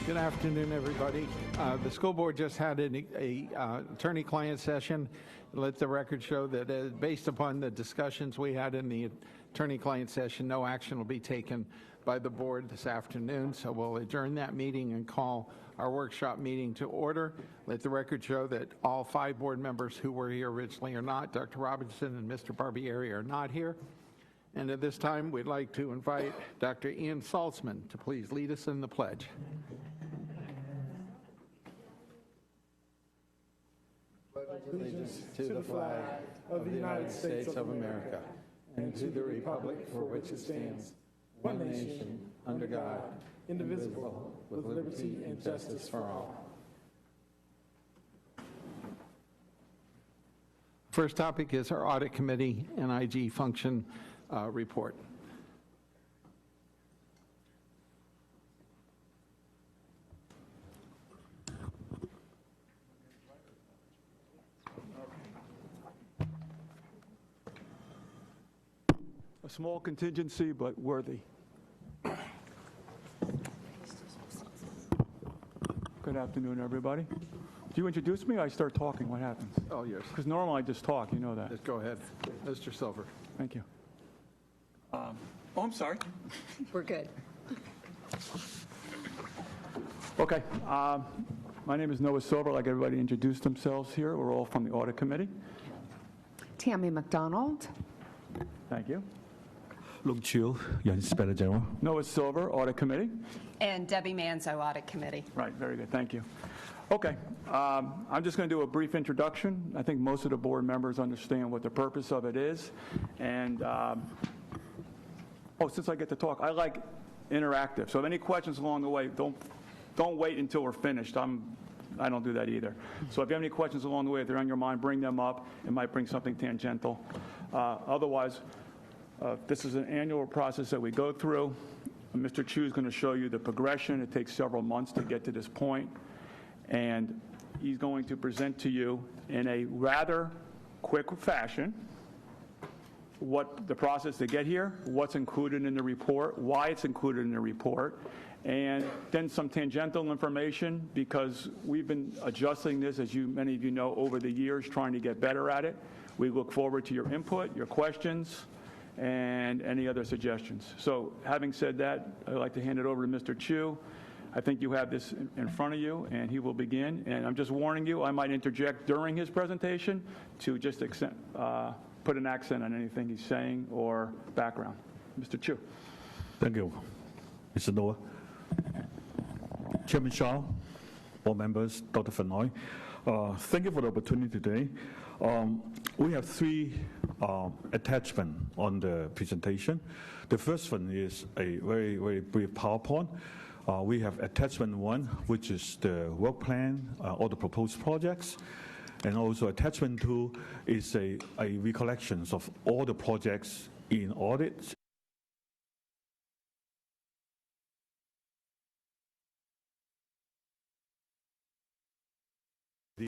Good afternoon, everybody. The school board just had an attorney-client session. Let the record show that based upon the discussions we had in the attorney-client session, no action will be taken by the board this afternoon. So we'll adjourn that meeting and call our workshop meeting to order. Let the record show that all 5 board members who were here originally are not. Dr. Robinson and Mr. Barbieri are not here. And at this time, we'd like to invite Dr. Ian Saltzman to please lead us in the pledge. Allegiance to the flag of the United States of America and to the republic for which it stands, one nation, under God, indivisible, with liberty and justice for all. First topic is our Audit Committee NIG function report. A small contingency, but worthy. Good afternoon, everybody. Do you introduce me? I start talking. What happens? Oh, yes. Because normally I just talk. You know that. Just go ahead. Mr. Silver. Thank you. Oh, I'm sorry. We're good. Okay. My name is Noah Silver. Like everybody introduced themselves here. We're all from the Audit Committee. Tammy McDonald. Thank you. Luke Chu, Inspector General. Noah Silver, Audit Committee. And Debbie Manzo, Audit Committee. Right, very good, thank you. Okay, I'm just going to do a brief introduction. I think most of the board members understand what the purpose of it is. And, since I get to talk, I like interactive. So if any questions along the way, don't wait until we're finished. I don't do that either. So if you have any questions along the way, if they're on your mind, bring them up. It might bring something tangential. Otherwise, this is an annual process that we go through. Mr. Chu is going to show you the progression. It takes several months to get to this point. And he's going to present to you in a rather quick fashion what the process to get here, what's included in the report, why it's included in the report, and then some tangential information because we've been adjusting this, as many of you know, over the years, trying to get better at it. We look forward to your input, your questions, and any other suggestions. So having said that, I'd like to hand it over to Mr. Chu. I think you have this in front of you, and he will begin. And I'm just warning you, I might interject during his presentation to just put an accent on anything he's saying or background. Mr. Chu. Thank you, Mr. Noah. Chairman Xiang, board members, Dr. Fenoy, thank you for the opportunity today. We have 3 attachments on the presentation. The first one is a very, very brief PowerPoint. We have attachment 1, which is the work plan, all the proposed projects. And also attachment 2 is a recollection of all the projects in audit.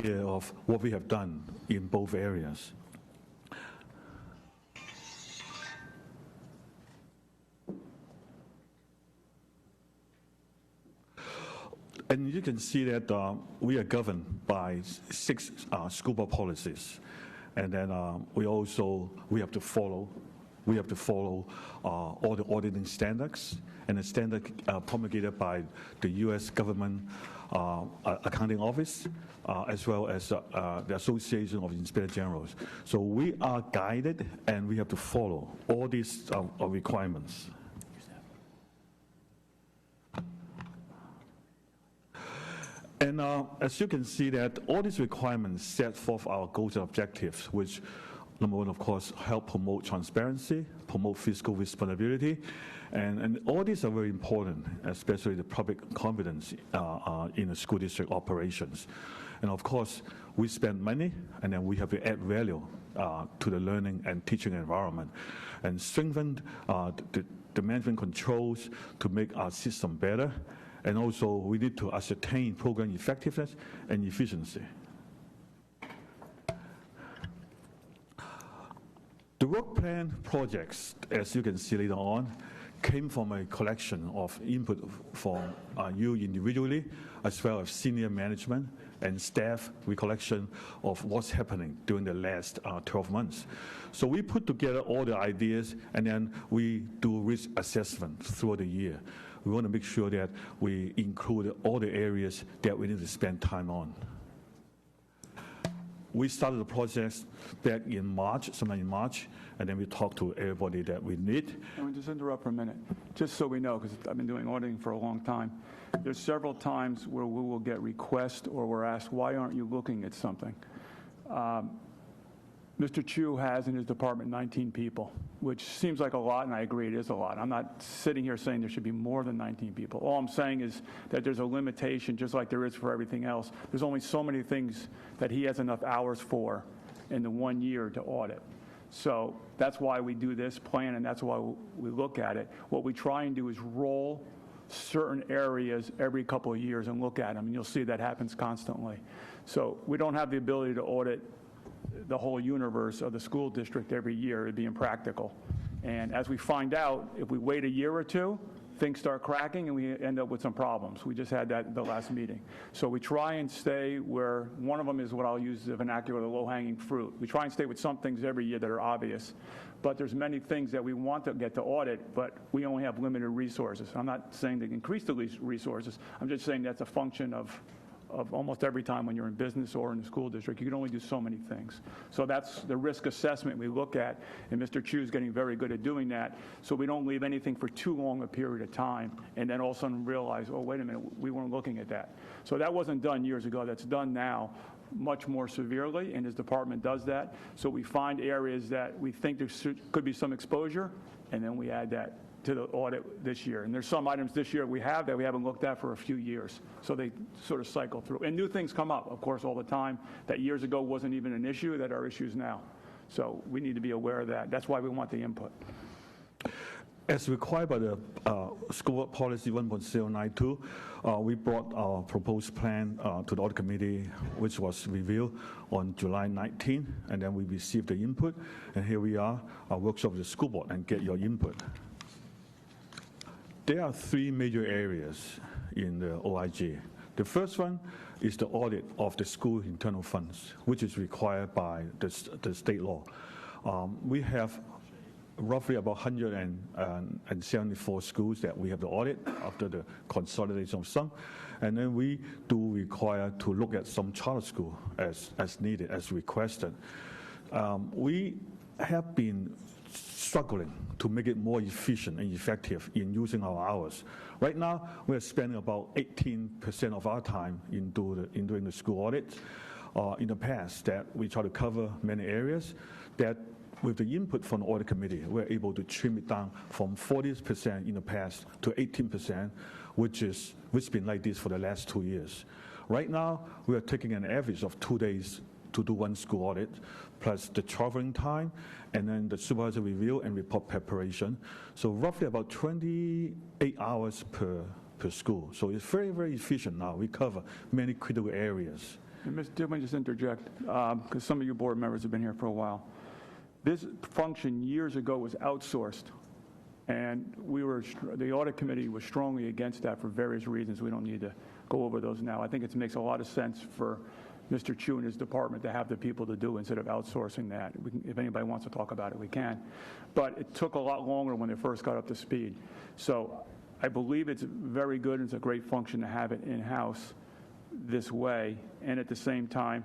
Of what we have done in both areas. And you can see that we are governed by 6 school board policies, and then we have to follow all the auditing standards and the standard promulgated by the U.S. government accounting office, as well as the Association of Inspector Generals. So we are guided, and we have to follow all these requirements. And as you can see that all these requirements set forth our goals and objectives, which number 1, of course, help promote transparency, promote fiscal responsibility, and all these are very important, especially the public confidence in the school district operations. And of course, we spend money, and then we have to add value to the learning and teaching environment, and strengthen the management controls to make our system better. And also, we need to ascertain program effectiveness and efficiency. The work plan projects, as you can see later on, came from a collection of input from you individually, as well as senior management and staff recollection of what's happening during the last 12 months. So we put together all the ideas, and then we do risk assessment throughout the year. We want to make sure that we include all the areas that we need to spend time on. We started the process back in March, sometime in March, and then we talked to everybody that we need. Let me just interrupt for a minute, just so we know, because I've been doing auditing for a long time. There's several times where we will get requests or we're asked, why aren't you looking at something? Mr. Chu has in his department 19 people, which seems like a lot, and I agree it is a lot. I'm not sitting here saying there should be more than 19 people. All I'm saying is that there's a limitation, just like there is for everything else. There's only so many things that he has enough hours for in the 1 year to audit. So that's why we do this plan, and that's why we look at it. What we try and do is roll certain areas every couple of years and look at them, and you'll see that happens constantly. So we don't have the ability to audit the whole universe of the school district every year. It'd be impractical. And as we find out, if we wait a year or two, things start cracking and we end up with some problems. We just had that at the last meeting. So we try and stay where one of them is what I'll use the vernacular, the low-hanging fruit. We try and stay with some things every year that are obvious. But there's many things that we want to get to audit, but we only have limited resources. I'm not saying to increase the resources. I'm just saying that's a function of almost every time when you're in business or in the school district. You can only do so many things. So that's the risk assessment we look at, and Mr. Chu is getting very good at doing that, so we don't leave anything for too long a period of time and then all of a sudden realize, oh, wait a minute, we weren't looking at that. So that wasn't done years ago. That's done now much more severely, and his department does that. So we find areas that we think there could be some exposure, and then we add that to the audit this year. And there's some items this year we have that we haven't looked at for a few years. So they sort of cycle through. And new things come up, of course, all the time that years ago wasn't even an issue that are issues now. So we need to be aware of that. That's why we want the input. As required by the School Board Policy 1.092, we brought our proposed plan to the Audit Committee, which was reviewed on July 19, and then we received the input. And here we are, our workshop with the School Board, and get your input. There are three major areas in the OIG. The first one is the audit of the school internal funds, which is required by the state law. We have roughly about 174 schools that we have to audit after the consolidation of some. And then we do require to look at some charter school as needed, as requested. We have been struggling to make it more efficient and effective in using our hours. Right now, we're spending about 18% of our time in doing the school audit. In the past, that we try to cover many areas, that with the input from the Audit Committee, we're able to trim it down from 40% in the past to 18%, which has been like this for the last 2 years. Right now, we are taking an average of 2 days to do one school audit, plus the traveling time, and then the supervisory review and report preparation. So roughly about 28 hours per school. So it's very, very efficient now. We cover many critical areas. And let me just interject, because some of you board members have been here for a while. This function years ago was outsourced, and the Audit Committee was strongly against that for various reasons. We don't need to go over those now. I think it makes a lot of sense for Mr. Chu and his department to have the people to do instead of outsourcing that. If anybody wants to talk about it, we can. But it took a lot longer when they first got up to speed. So I believe it's very good and it's a great function to have it in-house this way. And at the same time,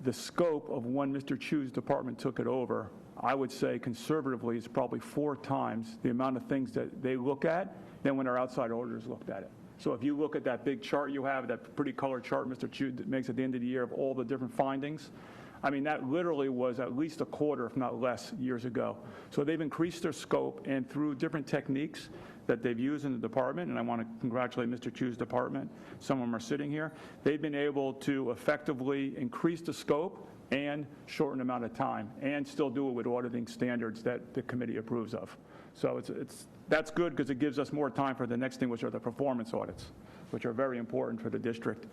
the scope of when Mr. Chu's department took it over, I would say conservatively is probably 4 times the amount of things that they look at than when our outside auditors looked at it. So if you look at that big chart you have, that pretty colored chart Mr. Chu makes at the end of the year of all the different findings, I mean, that literally was at least a quarter, if not less, years ago. So they've increased their scope, and through different techniques that they've used in the department, and I want to congratulate Mr. Chu's department, some of them are sitting here, they've been able to effectively increase the scope and shorten the amount of time, and still do it with auditing standards that the committee approves of. So that's good because it gives us more time for the next thing, which are the performance audits, which are very important for the district.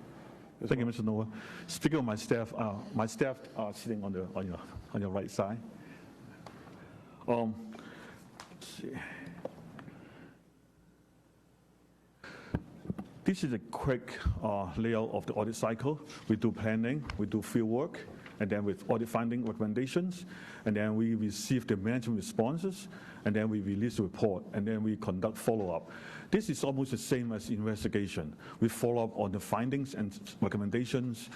Thank you, Mr. Noah. Speaking of my staff are sitting on your right side. Let's see. This is a quick layout of the audit cycle. We do planning, we do field work, and then with audit finding recommendations, and then we receive the management responses, and then we release the report, and then we conduct follow-up. This is almost the same as investigation. We follow up on the findings and recommendations.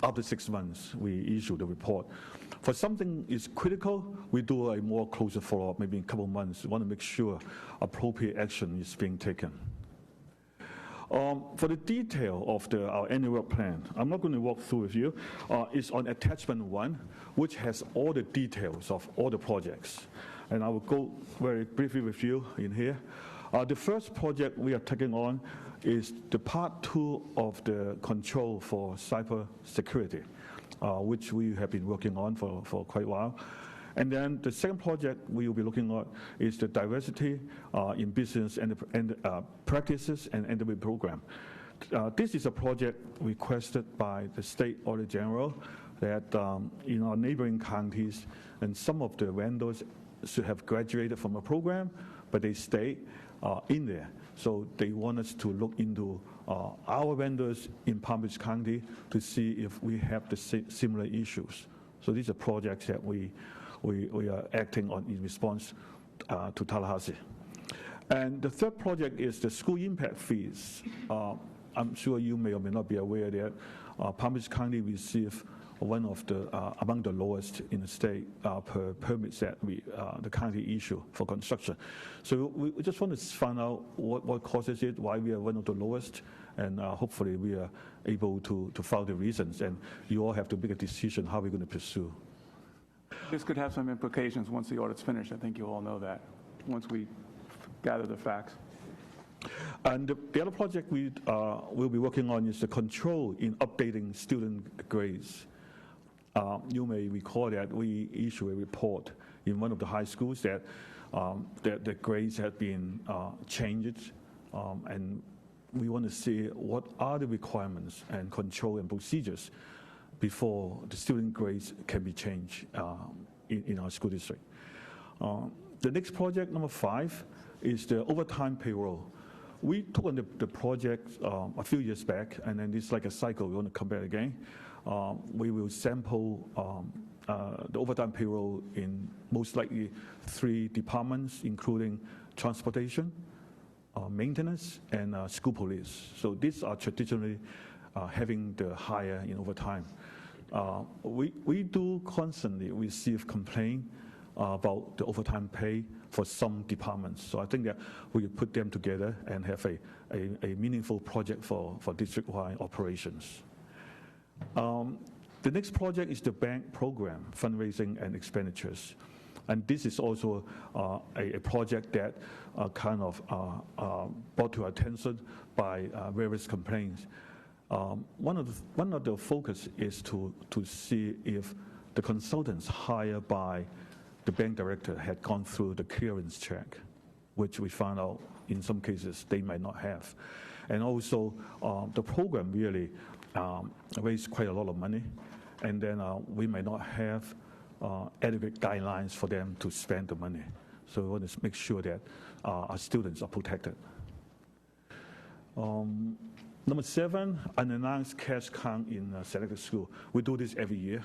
After 6 months, we issue the report. For something is critical, we do a more closer follow-up, maybe in a couple of months. We want to make sure appropriate action is being taken. For the detail of our annual work plan, I'm not going to walk through with you. It's on attachment 1, which has all the details of all the projects. And I will go very briefly with you in here. The first project we are taking on is the part 2 of the control for cyber security, which we have been working on for quite a while. And then the second project we will be looking at is the diversity in business and practices and NW program. This is a project requested by the State Auditor General that in our neighboring counties, and some of the vendors should have graduated from a program, but they stay in there. So they want us to look into our vendors in Palm Beach County to see if we have the similar issues. So these are projects that we are acting on in response to Tallahassee. And the third project is the school impact fees. I'm sure you may or may not be aware that Palm Beach County receives one of the among the lowest in the state per permits that the county issue for construction. So we just want to find out what causes it, why we are one of the lowest, and hopefully we are able to find the reasons. And you all have to make a decision how we're going to pursue. This could have some implications once the audit's finished. I think you all know that, once we gather the facts. And the other project we will be working on is the control in updating student grades. You may recall that we issue a report in one of the high schools that the grades have been changed, and we want to see what are the requirements and control and procedures before the student grades can be changed in our school district. The next project, number 5, is the overtime payroll. We took on the project a few years back, and then it's like a cycle. We want to come back again. We will sample the overtime payroll in most likely 3 departments, including transportation, maintenance, and school police. So these are traditionally having the higher in overtime. We do constantly receive complaints about the overtime pay for some departments. So I think that we put them together and have a meaningful project for district-wide operations. The next project is the bank program, fundraising and expenditures. And this is also a project that kind of brought to our attention by various complaints. One of the focus is to see if the consultants hired by the bank director had gone through the clearance check, which we found out in some cases they might not have. And also the program really raised quite a lot of money, and then we might not have adequate guidelines for them to spend the money. So we want to make sure that our students are protected. Number 7, unannounced cash count in selected school. We do this every year.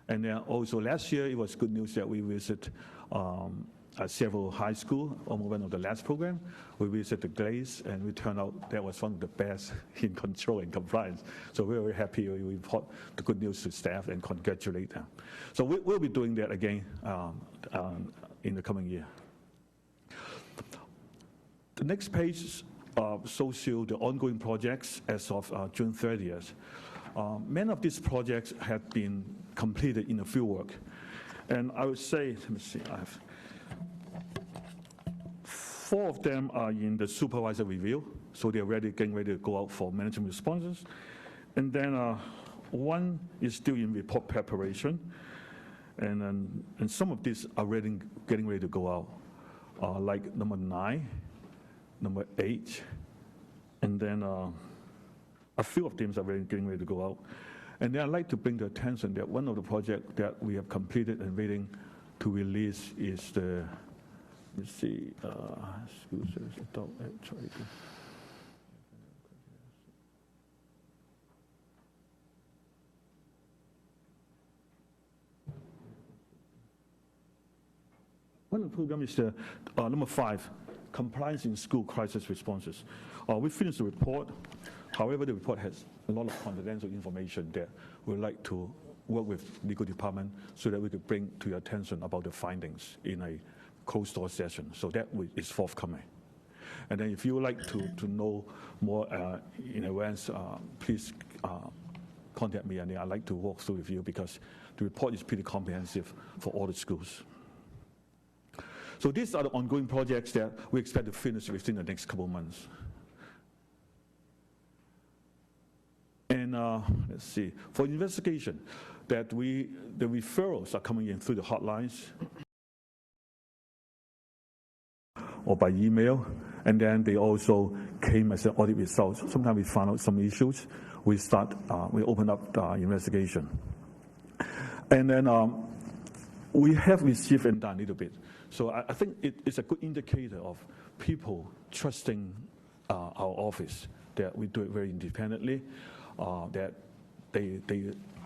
And then also last year, it was good news that we visit several high schools on one of the last program. We visited the Glaze, and we turned out that was one of the best in control and compliance. So we're very happy. We report the good news to staff and congratulate them. So we'll be doing that again in the coming year. The next page shows you the ongoing projects as of June 30th. Many of these projects have been completed in the field work. And I would say, let me see, I have 4 of them are in the supervisor review, so they're getting ready to go out for management responses. And then 1 is still in report preparation, and some of these are getting ready to go out, like number 9, number 8, and then a few of them are getting ready to go out. And then I'd like to bring the attention that one of the projects that we have completed and waiting to release is the, let's see, school service adult actually. One of the programs is the number 5, compliance in school crisis responses. We finished the report. However, the report has a lot of confidential information that we'd like to work with legal department so that we could bring to your attention about the findings in a closed door session. So that is forthcoming. And then if you would like to know more in advance, please contact me, and then I'd like to walk through with you because the report is pretty comprehensive for all the schools. So these are the ongoing projects that we expect to finish within the next couple of months. And let's see, for investigation, that the referrals are coming in through the hotlines or by email, and then they also came as an audit results. Sometimes we find out some issues, we open up the investigation. And then we have received and done a little bit. So I think it's a good indicator of people trusting our office, that we do it very independently, that they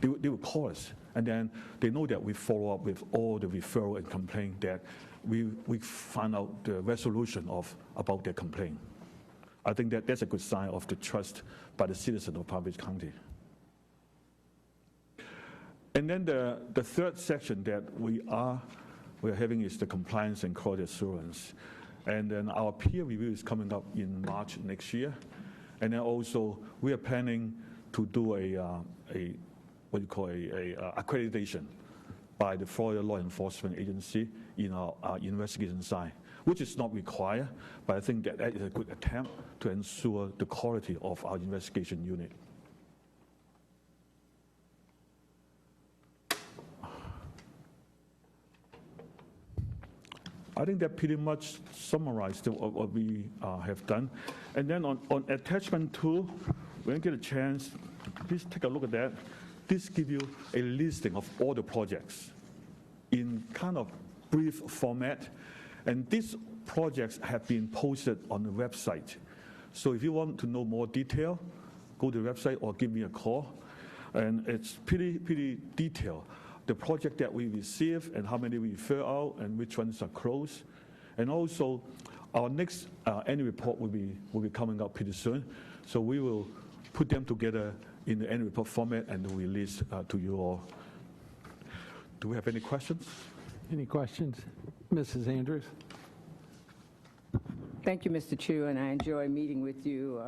will call us, and then they know that we follow up with all the referral and complaint, that we find out the resolution about their complaint. I think that's a good sign of the trust by the citizens of Palm Beach County. And then the third section that we're having is the compliance and quality assurance. And then our peer review is coming up in March next year. And then also we are planning to do a accreditation by the Florida Law Enforcement Agency in our investigation side, which is not required, but I think that is a good attempt to ensure the quality of our investigation unit. I think that pretty much summarized what we have done. And then on attachment 2, when you get a chance, please take a look at that. This gives you a listing of all the projects in kind of brief format. And these projects have been posted on the website. So if you want to know more detail, go to the website or give me a call. And it's pretty detailed. The project that we receive and how many we refer out and which ones are closed. And also, our next annual report will be coming up pretty soon. So we will put them together in the annual report format and release to you all. Do we have any questions? Any questions? Mrs. Andrews? Thank you, Mr. Chu, and I enjoy meeting with you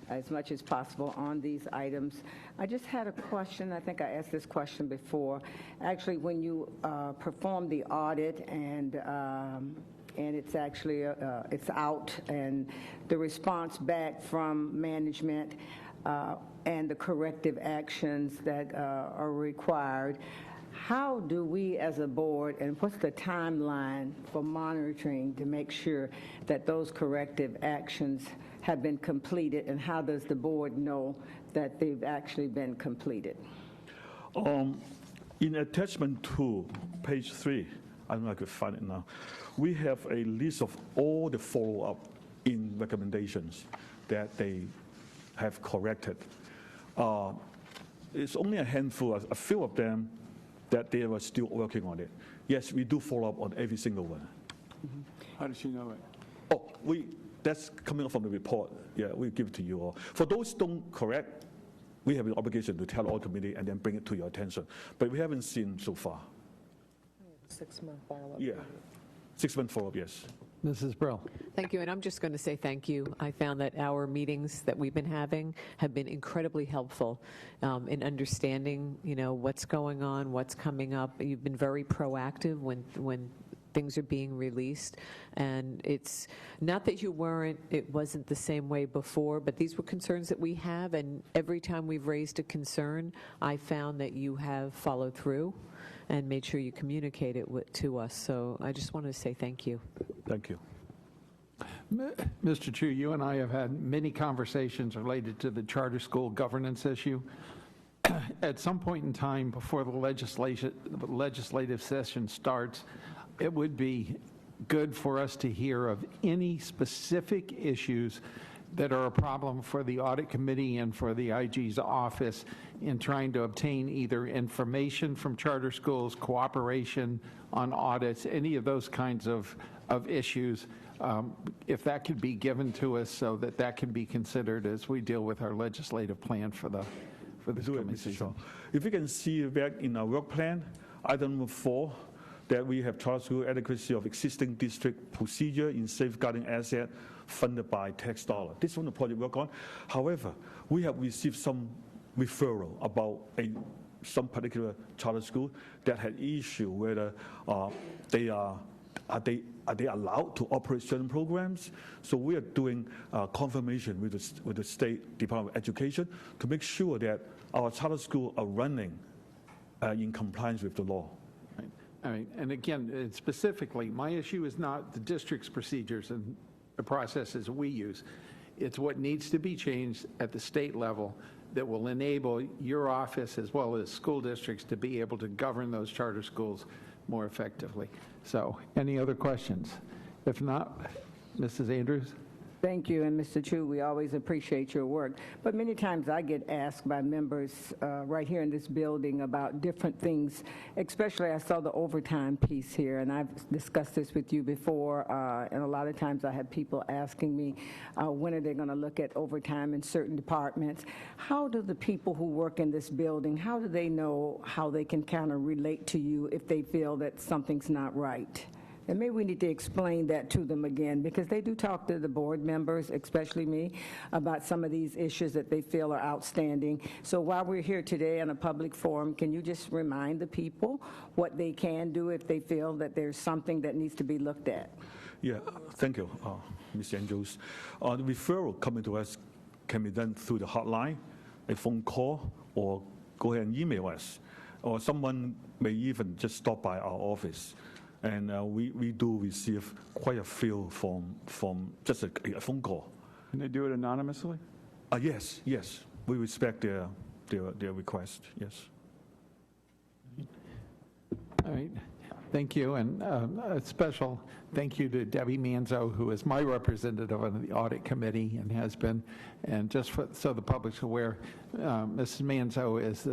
as much as possible on these items. I just had a question. I think I asked this question before. Actually, when you perform the audit and it's actually it's out, and the response back from management and the corrective actions that are required, how do we as a board, and what's the timeline for monitoring to make sure that those corrective actions have been completed, and how does the board know that they've actually been completed? In attachment 2, page 3, I don't know if I could find it now, we have a list of all the follow-up in recommendations that they have corrected. It's only a handful, a few of them, that they were still working on it. Yes, we do follow up on every single one. Mm-hmm. How does she know it? Oh, that's coming up from the report. Yeah, we'll give it to you all. For those don't correct, we have an obligation to tell Audit Committee and then bring it to your attention. But we haven't seen so far. 6-month follow-up. Yeah, 6-month follow-up, yes. Mrs. Brill? Thank you, and I'm just going to say thank you. I found that our meetings that we've been having have been incredibly helpful in understanding, what's going on, what's coming up. You've been very proactive when things are being released, and it's not that it wasn't the same way before, but these were concerns that we have, and every time we've raised a concern, I found that you have followed through and made sure you communicate it to us. So I just wanted to say thank you. Thank you. Mr. Chu, you and I have had many conversations related to the charter school governance issue. At some point in time before the legislative session starts, it would be good for us to hear of any specific issues that are a problem for the Audit Committee and for the IG's office in trying to obtain either information from charter schools, cooperation on audits, any of those kinds of issues, if that could be given to us so that that can be considered as we deal with our legislative plan for this Do it, coming Mr. season. Shaw. If you can see back in our work plan, item number 4, that we have charter school adequacy of existing district procedure in safeguarding asset funded by tax dollar. This one the project work on. However, we have received some referral about some particular charter school that had issue whether they are they allowed to operate certain programs. So we are doing confirmation with the State Department of Education to make sure that our charter schools are running in compliance with the law. All right, and again, specifically, my issue is not the district's procedures and the processes we use. It's what needs to be changed at the state level that will enable your office as well as school districts to be able to govern those charter schools more effectively. So, any other questions? If not, Mrs. Andrews? Thank you, and Mr. Chu, we always appreciate your work. But many times I get asked by members right here in this building about different things, especially I saw the overtime piece here, and I've discussed this with you before, and a lot of times I have people asking me when are they going to look at overtime in certain departments. How do the people who work in this building, how do they know how they can kind of relate to you if they feel that something's not right? And maybe we need to explain that to them again, because they do talk to the board members, especially me, about some of these issues that they feel are outstanding. So while we're here today in a public forum, can you just remind the people what they can do if they feel that there's something that needs to be looked at? Yeah, thank you, Ms. Andrews. The referral coming to us can be done through the hotline, a phone call, or go ahead and email us. Or someone may even just stop by our office. And we do receive quite a few from just a phone call. Can they do it anonymously? Yes, we respect their request. Yes. All right, thank you, and a special thank you to Debbie Manzo, who is my representative on the Audit Committee and has been, and just so the public's aware, Mrs. Manzo is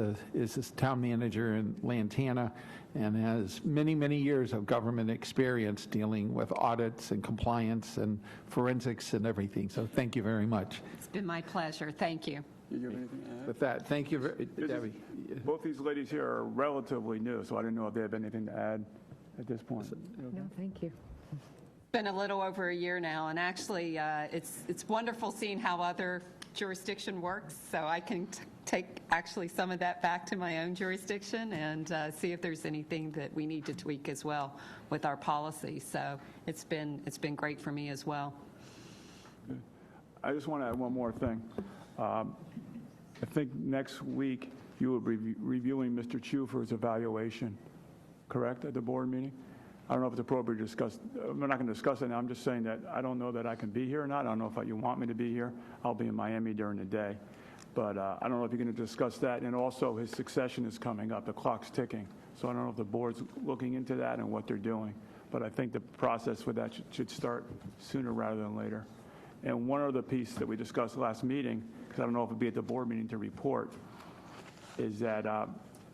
the town manager in Lantana and has many, many years of government experience dealing with audits and compliance and forensics and everything, so thank you very much. It's been my pleasure. Thank you. Did you have anything to add? With that, thank you, Debbie. Both these ladies here are relatively new, so I didn't know if they have anything to add at this point. No, thank you. Been a little over a year now, and actually, it's wonderful seeing how other jurisdiction works, so I can take actually some of that back to my own jurisdiction and see if there's anything that we need to tweak as well with our policy. So it's been great for me as well. I just want to add one more thing. I think next week you will be reviewing Mr. Chu for his evaluation, correct, at the board meeting? I don't know if it's appropriate to discuss. We're not going to discuss it now. I'm just saying that I don't know that I can be here or not. I don't know if you want me to be here. I'll be in Miami during the day. But I don't know if you're going to discuss that. And also his succession is coming up. The clock's ticking. So I don't know if the board's looking into that and what they're doing. But I think the process with that should start sooner rather than later. And one other piece that we discussed last meeting, because I don't know if it'll be at the board meeting to report, is that,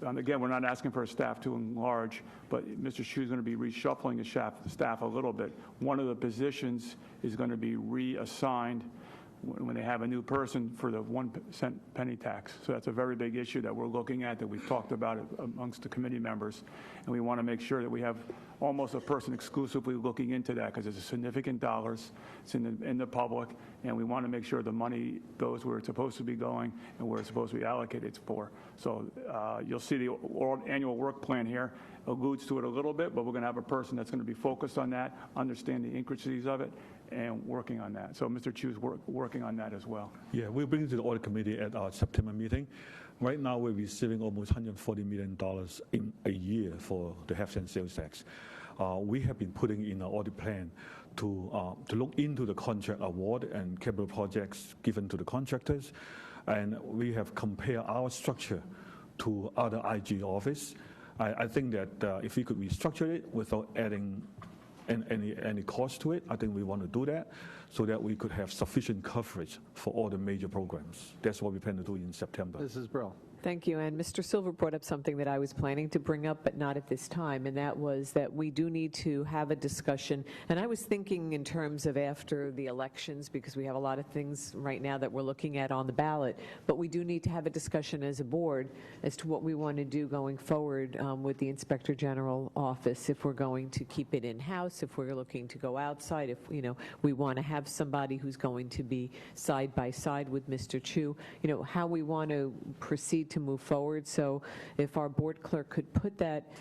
again, we're not asking for a staff to enlarge, but Mr. Chu is going to be reshuffling the staff a little bit. One of the positions is going to be reassigned when they have a new person for the 1 cent penny tax. So that's a very big issue that we're looking at, that we've talked about amongst the committee members. And we want to make sure that we have almost a person exclusively looking into that, because it's significant dollars. It's in the public, and we want to make sure the money goes where it's supposed to be going and where it's supposed to be allocated for. So you'll see the annual work plan here alludes to it a little bit, but we're going to have a person that's going to be focused on that, understand the intricacies of it, and working on that. So Mr. Chu's working on that as well. Yeah, we'll bring it to the Audit Committee at our September meeting. Right now, we're receiving almost $140 million in a year for the half cent sales tax. We have been putting in our audit plan to look into the contract award and capital projects given to the contractors. And we have compared our structure to other IG office. I think that if we could restructure it without adding any cost to it. I think we want to do that so that we could have sufficient coverage for all the major programs. That's what we plan to do in September. Mrs. Brill. Thank you. And Mr. Silver brought up something that I was planning to bring up, but not at this time, and that was that we do need to have a discussion. And I was thinking in terms of after the elections, because we have a lot of things right now that we're looking at on the ballot, but we do need to have a discussion as a board as to what we want to do going forward with the Inspector General office, if we're going to keep it in-house, if we're looking to go outside, if we want to have somebody who's going to be side by side with Mr. Chu, how we want to proceed to move forward. So if our board clerk could put that,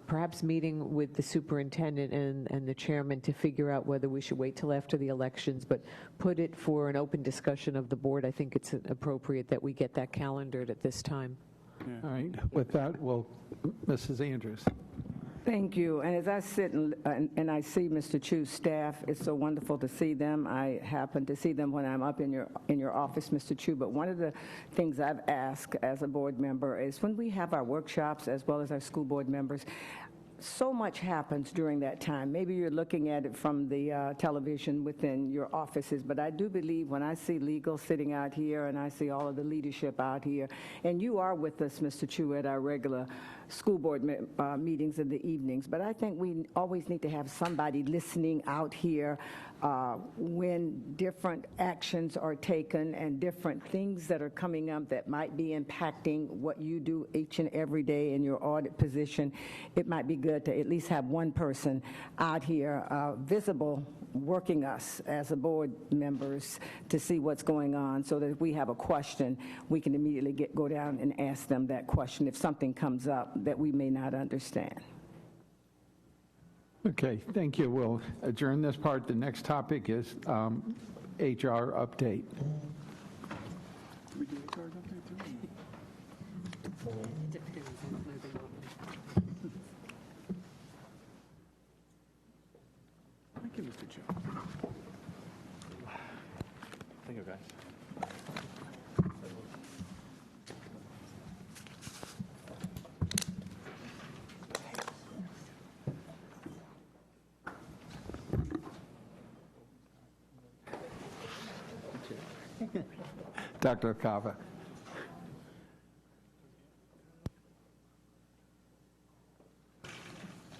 perhaps meeting with the superintendent and the chairman to figure out whether we should wait till after the elections, but put it for an open discussion of the board, I think it's appropriate that we get that calendared at this time. All right. With that, Mrs. Andrews. Thank you. And as I sit and I see Mr. Chu's staff, it's so wonderful to see them. I happen to see them when I'm up in your office, Mr. Chu. But one of the things I've asked as a board member is when we have our workshops as well as our school board members, so much happens during that time. Maybe you're looking at it from the television within your offices, but I do believe when I see legal sitting out here and I see all of the leadership out here, and you are with us, Mr. Chu, at our regular school board meetings in the evenings, but I think we always need to have somebody listening out here when different actions are taken and different things that are coming up that might be impacting what you do each and every day in your audit position. It might be good to at least have one person out here visible working us as a board members to see what's going on, so that if we have a question, we can immediately go down and ask them that question if something comes up that we may not understand. Okay, thank you. We'll adjourn this part. The next topic is HR update. Thank you, Mr. Chu. Thank you, guys. Dr. Akava.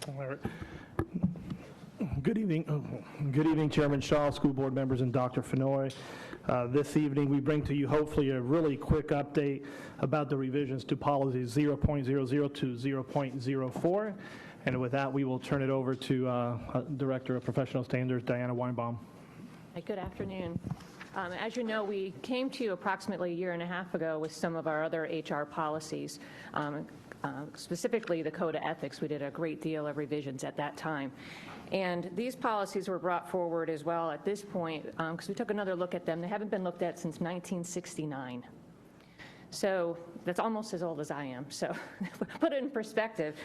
All right. Good evening, Chairman Shaw, school board members, and Dr. Fenoy. This evening, we bring to you hopefully a really quick update about the revisions to policies 0.00 to 0.04. And with that, we will turn it over to Director of Professional Standards, Diana Weinbaum. Good afternoon. As you know, we came to you approximately a year and a half ago with some of our other HR policies, specifically the Code of Ethics. We did a great deal of revisions at that time. And these policies were brought forward as well at this point because we took another look at them. They haven't been looked at since 1969. So that's almost as old as I am. So put it in perspective.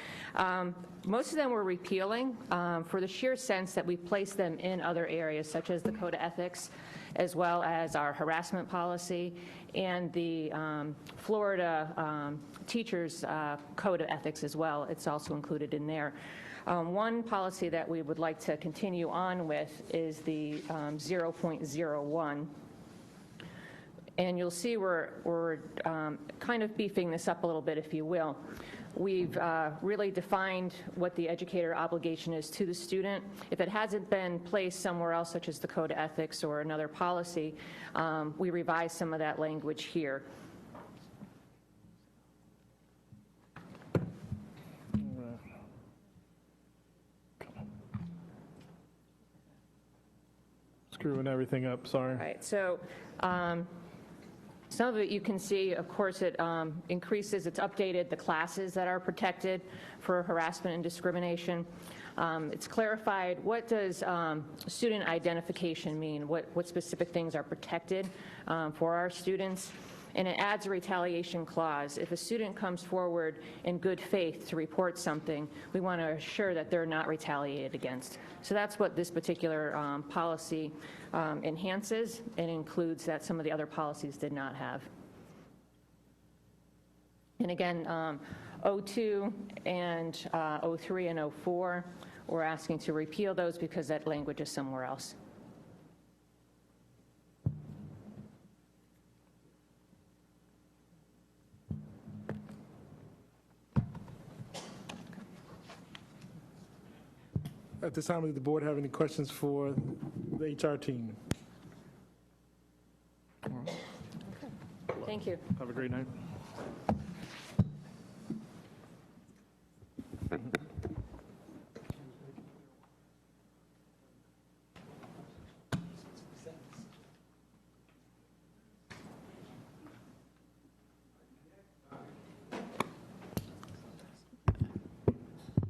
Most of them were repealing for the sheer sense that we placed them in other areas, such as the Code of Ethics, as well as our harassment policy and the Florida Teachers Code of Ethics as well. It's also included in there. One policy that we would like to continue on with is the 0.01. And you'll see we're kind of beefing this up a little bit, if you will. We've really defined what the educator obligation is to the student. If it hasn't been placed somewhere else, such as the Code of Ethics or another policy, we revise some of that language here. Screwing everything up, sorry. All right, so some of it you can see, of course, it increases, it's updated the classes that are protected for harassment and discrimination. It's clarified what does student identification mean, what specific things are protected for our students. And it adds a retaliation clause. If a student comes forward in good faith to report something, we want to assure that they're not retaliated against. So that's what this particular policy enhances and includes that some of the other policies did not have. And again, 02 and 03 and 04 We're asking to repeal those because that language is somewhere else. At this time, does the board have any questions for the HR team? Thank you. Have a great night.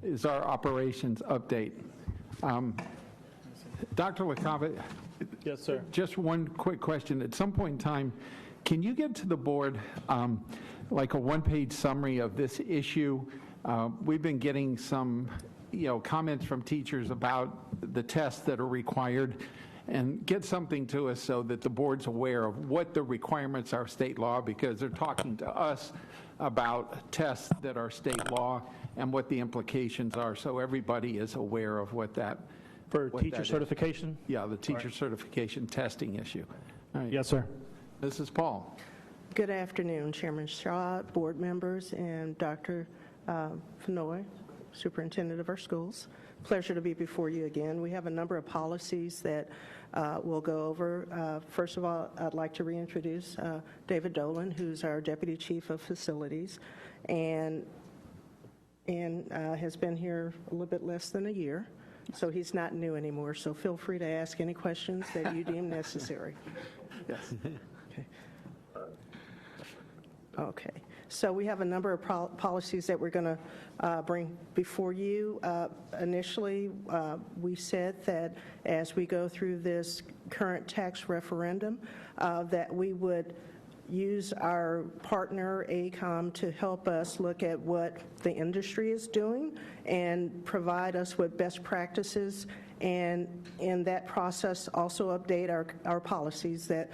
Is our operations update. Dr. LaCava, Yes, sir. just one quick question. At some point in time, can you get to the board like a one-page summary of this issue? We've been getting some, comments from teachers about the tests that are required, and get something to us so that the board's aware of what the requirements are state law, because they're talking to us about tests that are state law and what the implications are, so everybody is aware of what that. For what teacher that is. certification? Yeah, the teacher certification testing issue. All right. Yes, sir. Mrs. Paul. Good afternoon, Chairman Shaw, board members, and Dr. Fenoy, superintendent of our schools. Pleasure to be before you again. We have a number of policies that we'll go over. First of all, I'd like to reintroduce David Dolan, who's our Deputy Chief of Facilities, and has been here a little bit less than a year, so he's not new anymore. So feel free to ask any questions that you deem necessary. Yes. Okay. So we have a number of policies that we're going to bring before you. Initially, we said that as we go through this current tax referendum, that we would use our partner, AECOM, to help us look at what the industry is doing and provide us with best practices, and in that process also update our policies that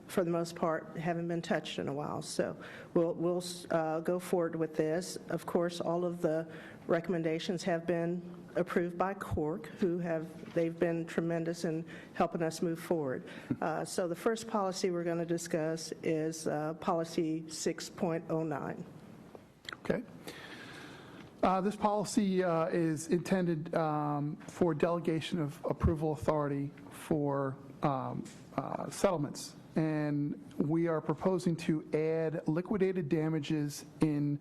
for the most part haven't been touched in a while. So we'll go forward with this. Of course, all of the recommendations have been approved by Cork, they've been tremendous in helping us move forward. So the first policy we're going to discuss is policy 6.09. Okay. This policy is intended for delegation of approval authority for settlements, and we are proposing to add liquidated damages in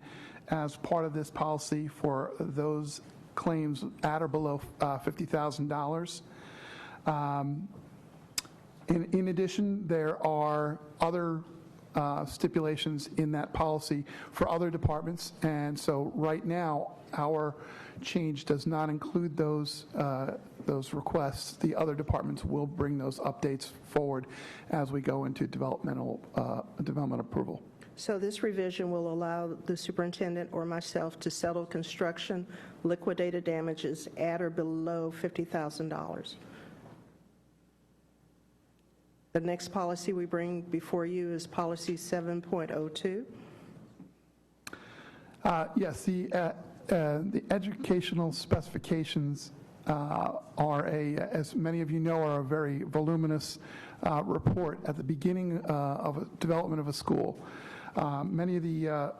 as part of this policy for those claims at or below $50,000. In addition, there are other stipulations in that policy for other departments, and so right now our change does not include those requests. The other departments will bring those updates forward as we go into development approval. So this revision will allow the superintendent or myself to settle construction liquidated damages at or below $50,000. The next policy we bring before you is policy 7.02. Yes, the educational specifications are as many of you know, are a very voluminous report at the beginning of a development of a school. Many of the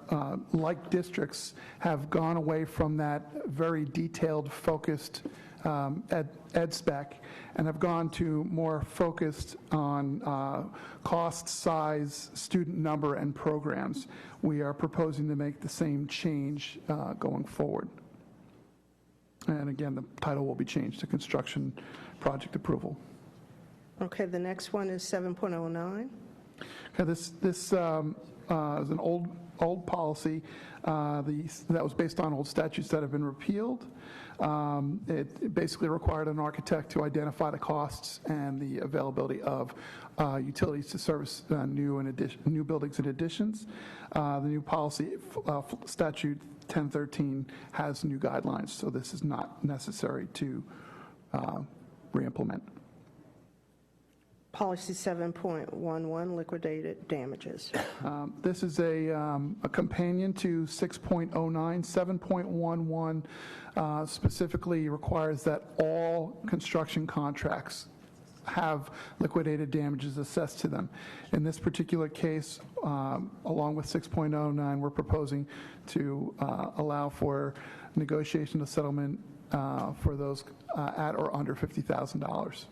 like districts have gone away from that very detailed, focused ed spec and have gone to more focused on cost, size, student number, and programs. We are proposing to make the same change going forward. And again, the title will be changed to Construction Project Approval. Okay, the next one is 7.09. Okay, this is an old policy that was based on old statutes that have been repealed. It basically required an architect to identify the costs and the availability of utilities to service new buildings and additions. The new policy, statute 1013, has new guidelines, so this is not necessary to re-implement. Policy 7.11, liquidated damages. This is a companion to 6.09. 7.11 specifically requires that all construction contracts have liquidated damages assessed to them. In this particular case, along with 6.09, we're proposing to allow for negotiation of settlement for those at or under $50,000.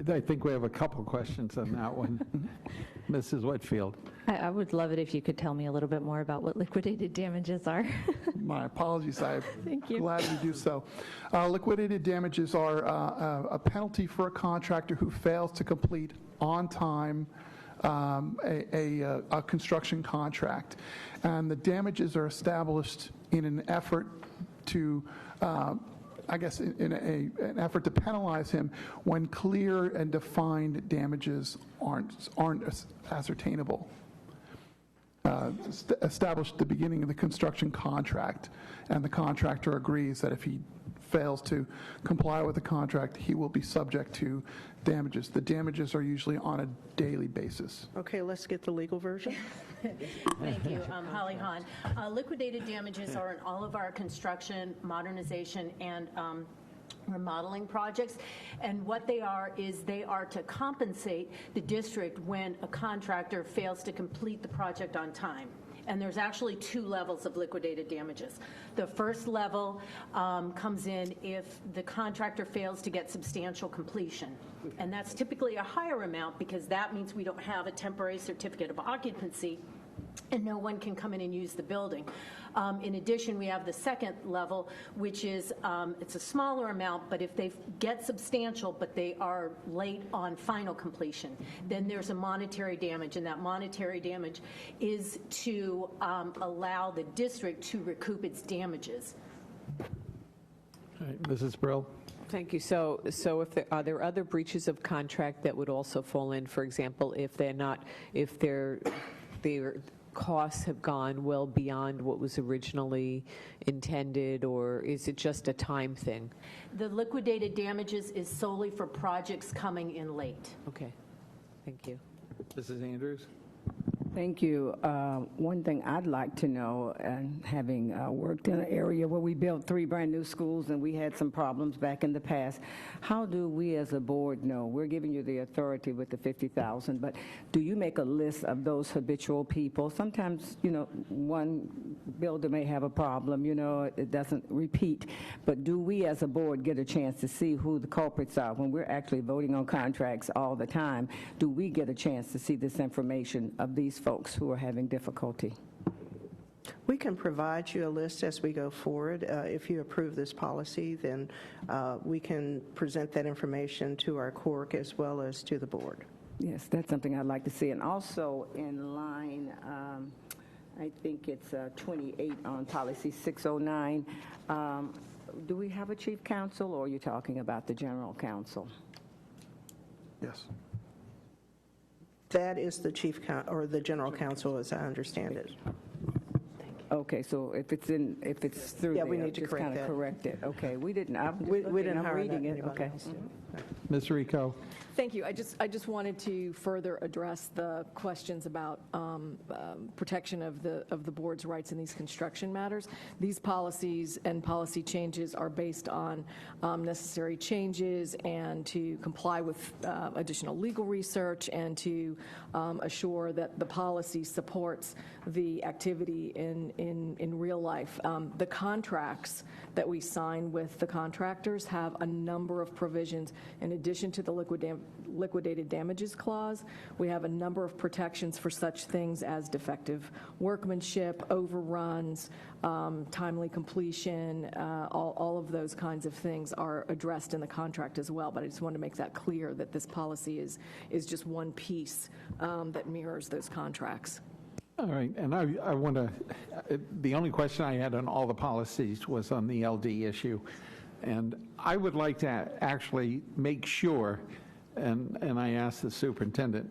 I think we have a couple questions on that one. Mrs. Whitfield. I would love it if you could tell me a little bit more about what liquidated damages are. My apologies, I'm Thank you. glad to do so. Liquidated damages are a penalty for a contractor who fails to complete on time a construction contract. And the damages are established in an effort to in an effort to penalize him when clear and defined damages aren't ascertainable. Established at the beginning of the construction contract, and the contractor agrees that if he fails to comply with the contract, he will be subject to damages. The damages are usually on a daily basis. Okay, let's get the legal version. Thank you. Holly Hahn. Liquidated damages are in all of our construction, modernization, and remodeling projects. And what they are is they are to compensate the district when a contractor fails to complete the project on time. And there's actually two levels of liquidated damages. The first level comes in if the contractor fails to get substantial completion. And that's typically a higher amount because that means we don't have a temporary certificate of occupancy and no one can come in and use the building. In addition, we have the second level, which is it's a smaller amount, but if they get substantial, but they are late on final completion, then there's a monetary damage, and that monetary damage is to allow the district to recoup its damages. All right, Mrs. Brill. Thank you. So are there other breaches of contract that would also fall in? For example, if their costs have gone well beyond what was originally intended, or is it just a time thing? The liquidated damages is solely for projects coming in late. Okay. Thank you. Mrs. Andrews. Thank you. One thing I'd like to know, and having worked in an area where we built 3 brand new schools and we had some problems back in the past, how do we as a board know? We're giving you the authority with the $50,000, but do you make a list of those habitual people? Sometimes, one builder may have a problem, it doesn't repeat, but do we as a board get a chance to see who the culprits are? When we're actually voting on contracts all the time, do we get a chance to see this information of these folks who are having difficulty? We can provide you a list as we go forward. If you approve this policy, then we can present that information to our CORC as well as to the board. Yes, that's something I'd like to see. And also in line, I think it's 28 on policy 609, do we have a chief counsel, or are you talking about the general counsel? Yes. That is the chief or the general counsel, as I understand it. Okay, so if it's through Yeah, there, we need to just correct kind of that. correct it. Okay, we didn't. I'm just We looking, didn't I'm hire reading it. anybody Okay. else to. Ms. Rico. Thank you. I just wanted to further address the questions about protection of the board's rights in these construction matters. These policies and policy changes are based on necessary changes and to comply with additional legal research and to assure that the policy supports the activity in real life. The contracts that we sign with the contractors have a number of provisions. In addition to the liquidated damages clause, we have a number of protections for such things as defective workmanship, overruns, timely completion, all of those kinds of things are addressed in the contract as well. But I just want to make that clear that this policy is just one piece that mirrors those contracts. All right, and I want to, the only question I had on all the policies was on the LD issue. And I would like to actually make sure, and I asked the superintendent,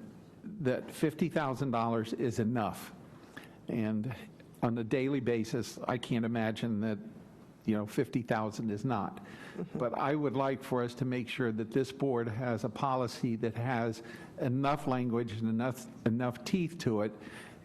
that $50,000 is enough. And on a daily basis, I can't imagine that 50,000 is not. But I would like for us to make sure that this board has a policy that has enough language and enough teeth to it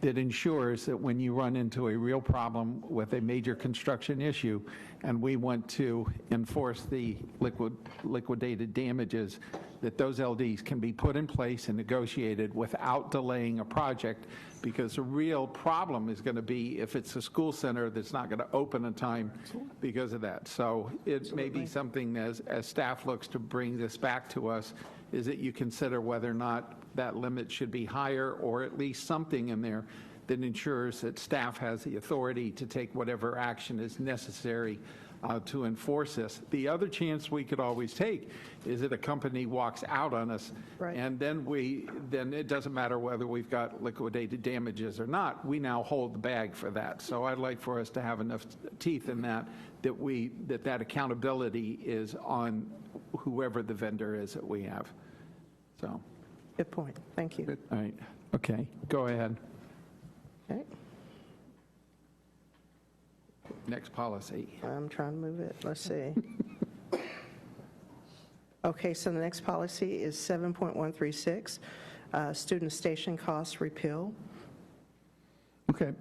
that ensures that when you run into a real problem with a major construction issue and we want to enforce the liquidated damages, that those LDs can be put in place and negotiated without delaying a project, because the real problem is going to be if it's a school center that's not going to open in time because of that. So it may be something as staff looks to bring this back to us, is that you consider whether or not that limit should be higher, or at least something in there that ensures that staff has the authority to take whatever action is necessary to enforce this. The other chance we could always take is that a company walks out on us, and then it doesn't matter whether we've got liquidated damages or not. We now hold the bag for that. So I'd like for us to have enough teeth in that that accountability is on whoever the vendor is that we have. So. Good point. Thank you. Good. All right. Okay. Go ahead. Okay. Next policy. I'm trying to move it. Let's see. Okay, so the next policy is 7.136, student station costs repeal. Okay.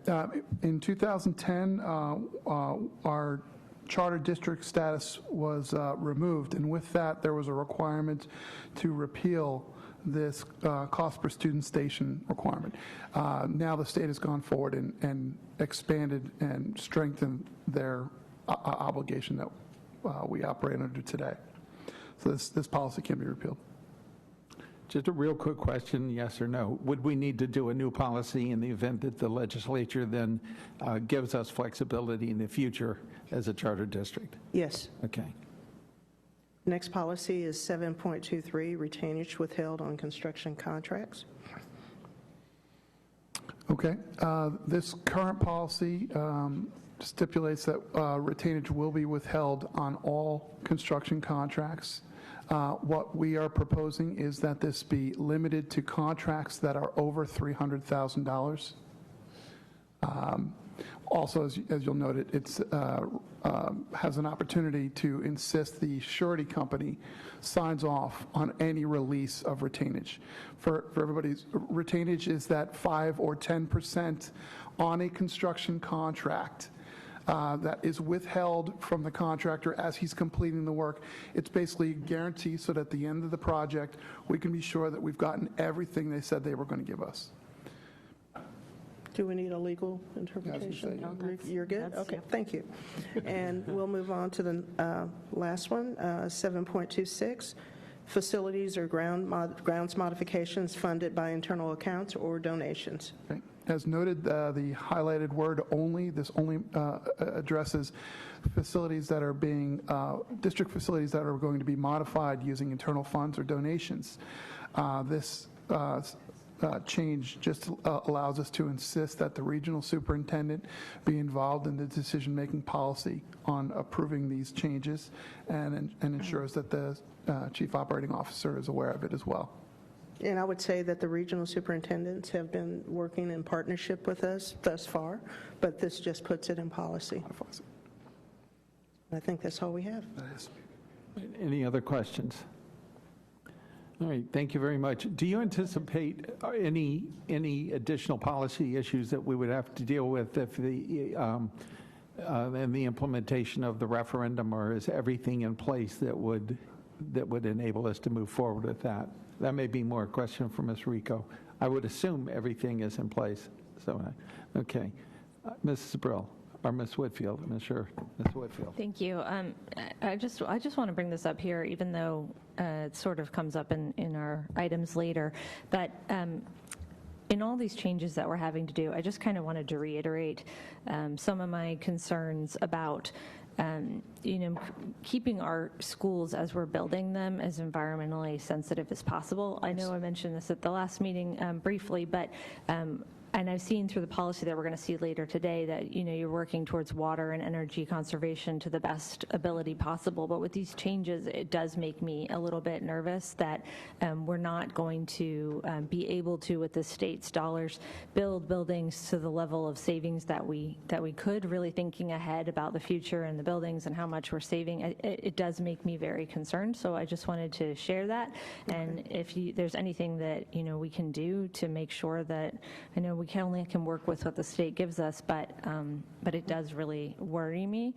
In 2010, our charter district status was removed, and with that, there was a requirement to repeal this cost per student station requirement. Now the state has gone forward and expanded and strengthened their obligation that we operate under today. So this policy can be repealed. Just a real quick question, yes or no. Would we need to do a new policy in the event that the legislature then gives us flexibility in the future as a charter district? Yes. Okay. Next policy is 7.23, retainage withheld on construction contracts. Okay. This current policy stipulates that retainage will be withheld on all construction contracts. What we are proposing is that this be limited to contracts that are over $300,000. Also, as you'll note, it has an opportunity to insist the surety company signs off on any release of retainage. For everybody's, retainage is that 5 or 10% on a construction contract that is withheld from the contractor as he's completing the work. It's basically a guarantee so that at the end of the project, we can be sure that we've gotten everything they said they were going to give us. Do we need a legal interpretation? You're good? Okay, thank you. And we'll move on to the last one, 7.26, facilities or grounds modifications funded by internal accounts or donations. Okay. As noted, the highlighted word only, this only addresses facilities that are being, district facilities that are going to be modified using internal funds or donations. This change just allows us to insist that the regional superintendent be involved in the decision-making policy on approving these changes and ensures that the chief operating officer is aware of it as well. And I would say that the regional superintendents have been working in partnership with us thus far, but this just puts it in policy. I think that's all we have. Any other questions? All right, thank you very much. Do you anticipate any additional policy issues that we would have to deal with if in the implementation of the referendum, or is everything in place that would enable us to move forward with that? That may be more a question for Ms. Rico. I would assume everything is in place. So, okay, Mrs. Brill. Or Ms. Whitfield, Ms. Whitfield. Thank you. I just want to bring this up here, even though it sort of comes up in our items later. But in all these changes that we're having to do, I just kind of wanted to reiterate some of my concerns about keeping our schools as we're building them as environmentally sensitive as possible. I know I mentioned this at the last meeting briefly, but and I've seen through the policy that we're going to see later today that, you're working towards water and energy conservation to the best ability possible. But with these changes, it does make me a little bit nervous that we're not going to be able to, with the state's dollars, build buildings to the level of savings that we could, really thinking ahead about the future and the buildings and how much we're saving. It does make me very concerned. So I just wanted to share that. And if there's anything that, we can do to make sure that, I know we only can work with what the state gives us, but it does really worry me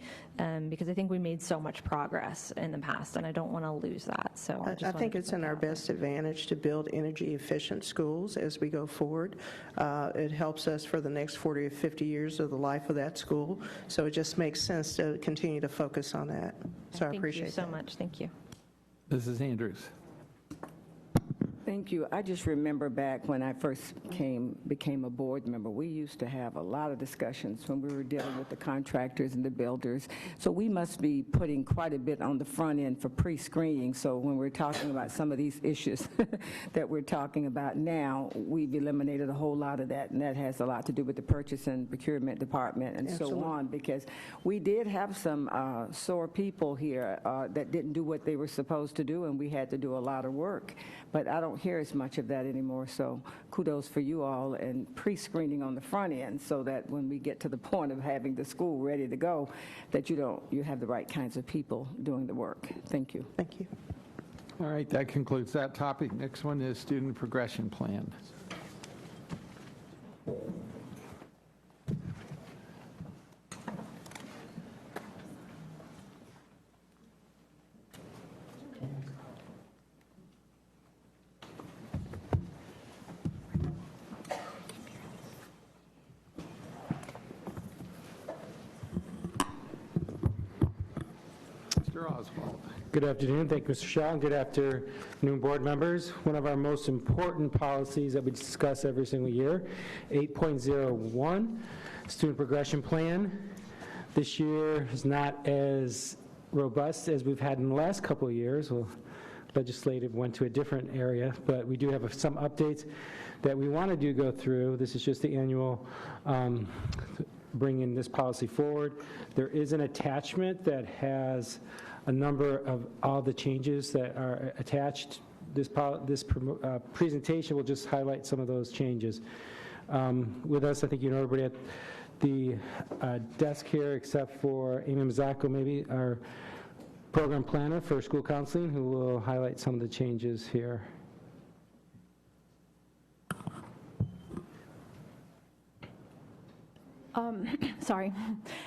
because I think we made so much progress in the past, and I don't want to lose that. So I think it's in our best advantage to build energy-efficient schools as we go forward. It helps us for the next 40 or 50 years of the life of that school, so it just makes sense to continue to focus on that. So I appreciate that. Thank you so much. Thank you. Mrs. Andrews. Thank you. I just remember back when I first became a board member, we used to have a lot of discussions when we were dealing with the contractors and the builders. So we must be putting quite a bit on the front end for pre-screening. So when we're talking about some of these issues that we're talking about now, we've eliminated a whole lot of that, and that has a lot to do with the purchase and procurement department and so on, because we did have some sore people here that didn't do what they were supposed to do, and we had to do a lot of work. But I don't hear as much of that anymore, so kudos for you all and pre-screening on the front end so that when we get to the point of having the school ready to go, that you have the right kinds of people doing the work. Thank you. Thank you. All right, that concludes that topic. Next one is student progression plan. Oswald. Good afternoon. Thank you, Mr. Xiang. Good afternoon, board members. One of our most important policies that we discuss every single year, 8.01, student progression plan. This year is not as robust as we've had in the last couple of years. Well, legislative went to a different area, but we do have some updates that we want to go through. This is just the annual bringing this policy forward. There is an attachment that has a number of all the changes that are attached. This presentation will just highlight some of those changes. With us, I think you know everybody at the desk here, except for Amy Mazzacco, maybe, our program planner for school counseling, who will highlight some of the changes here. Sorry.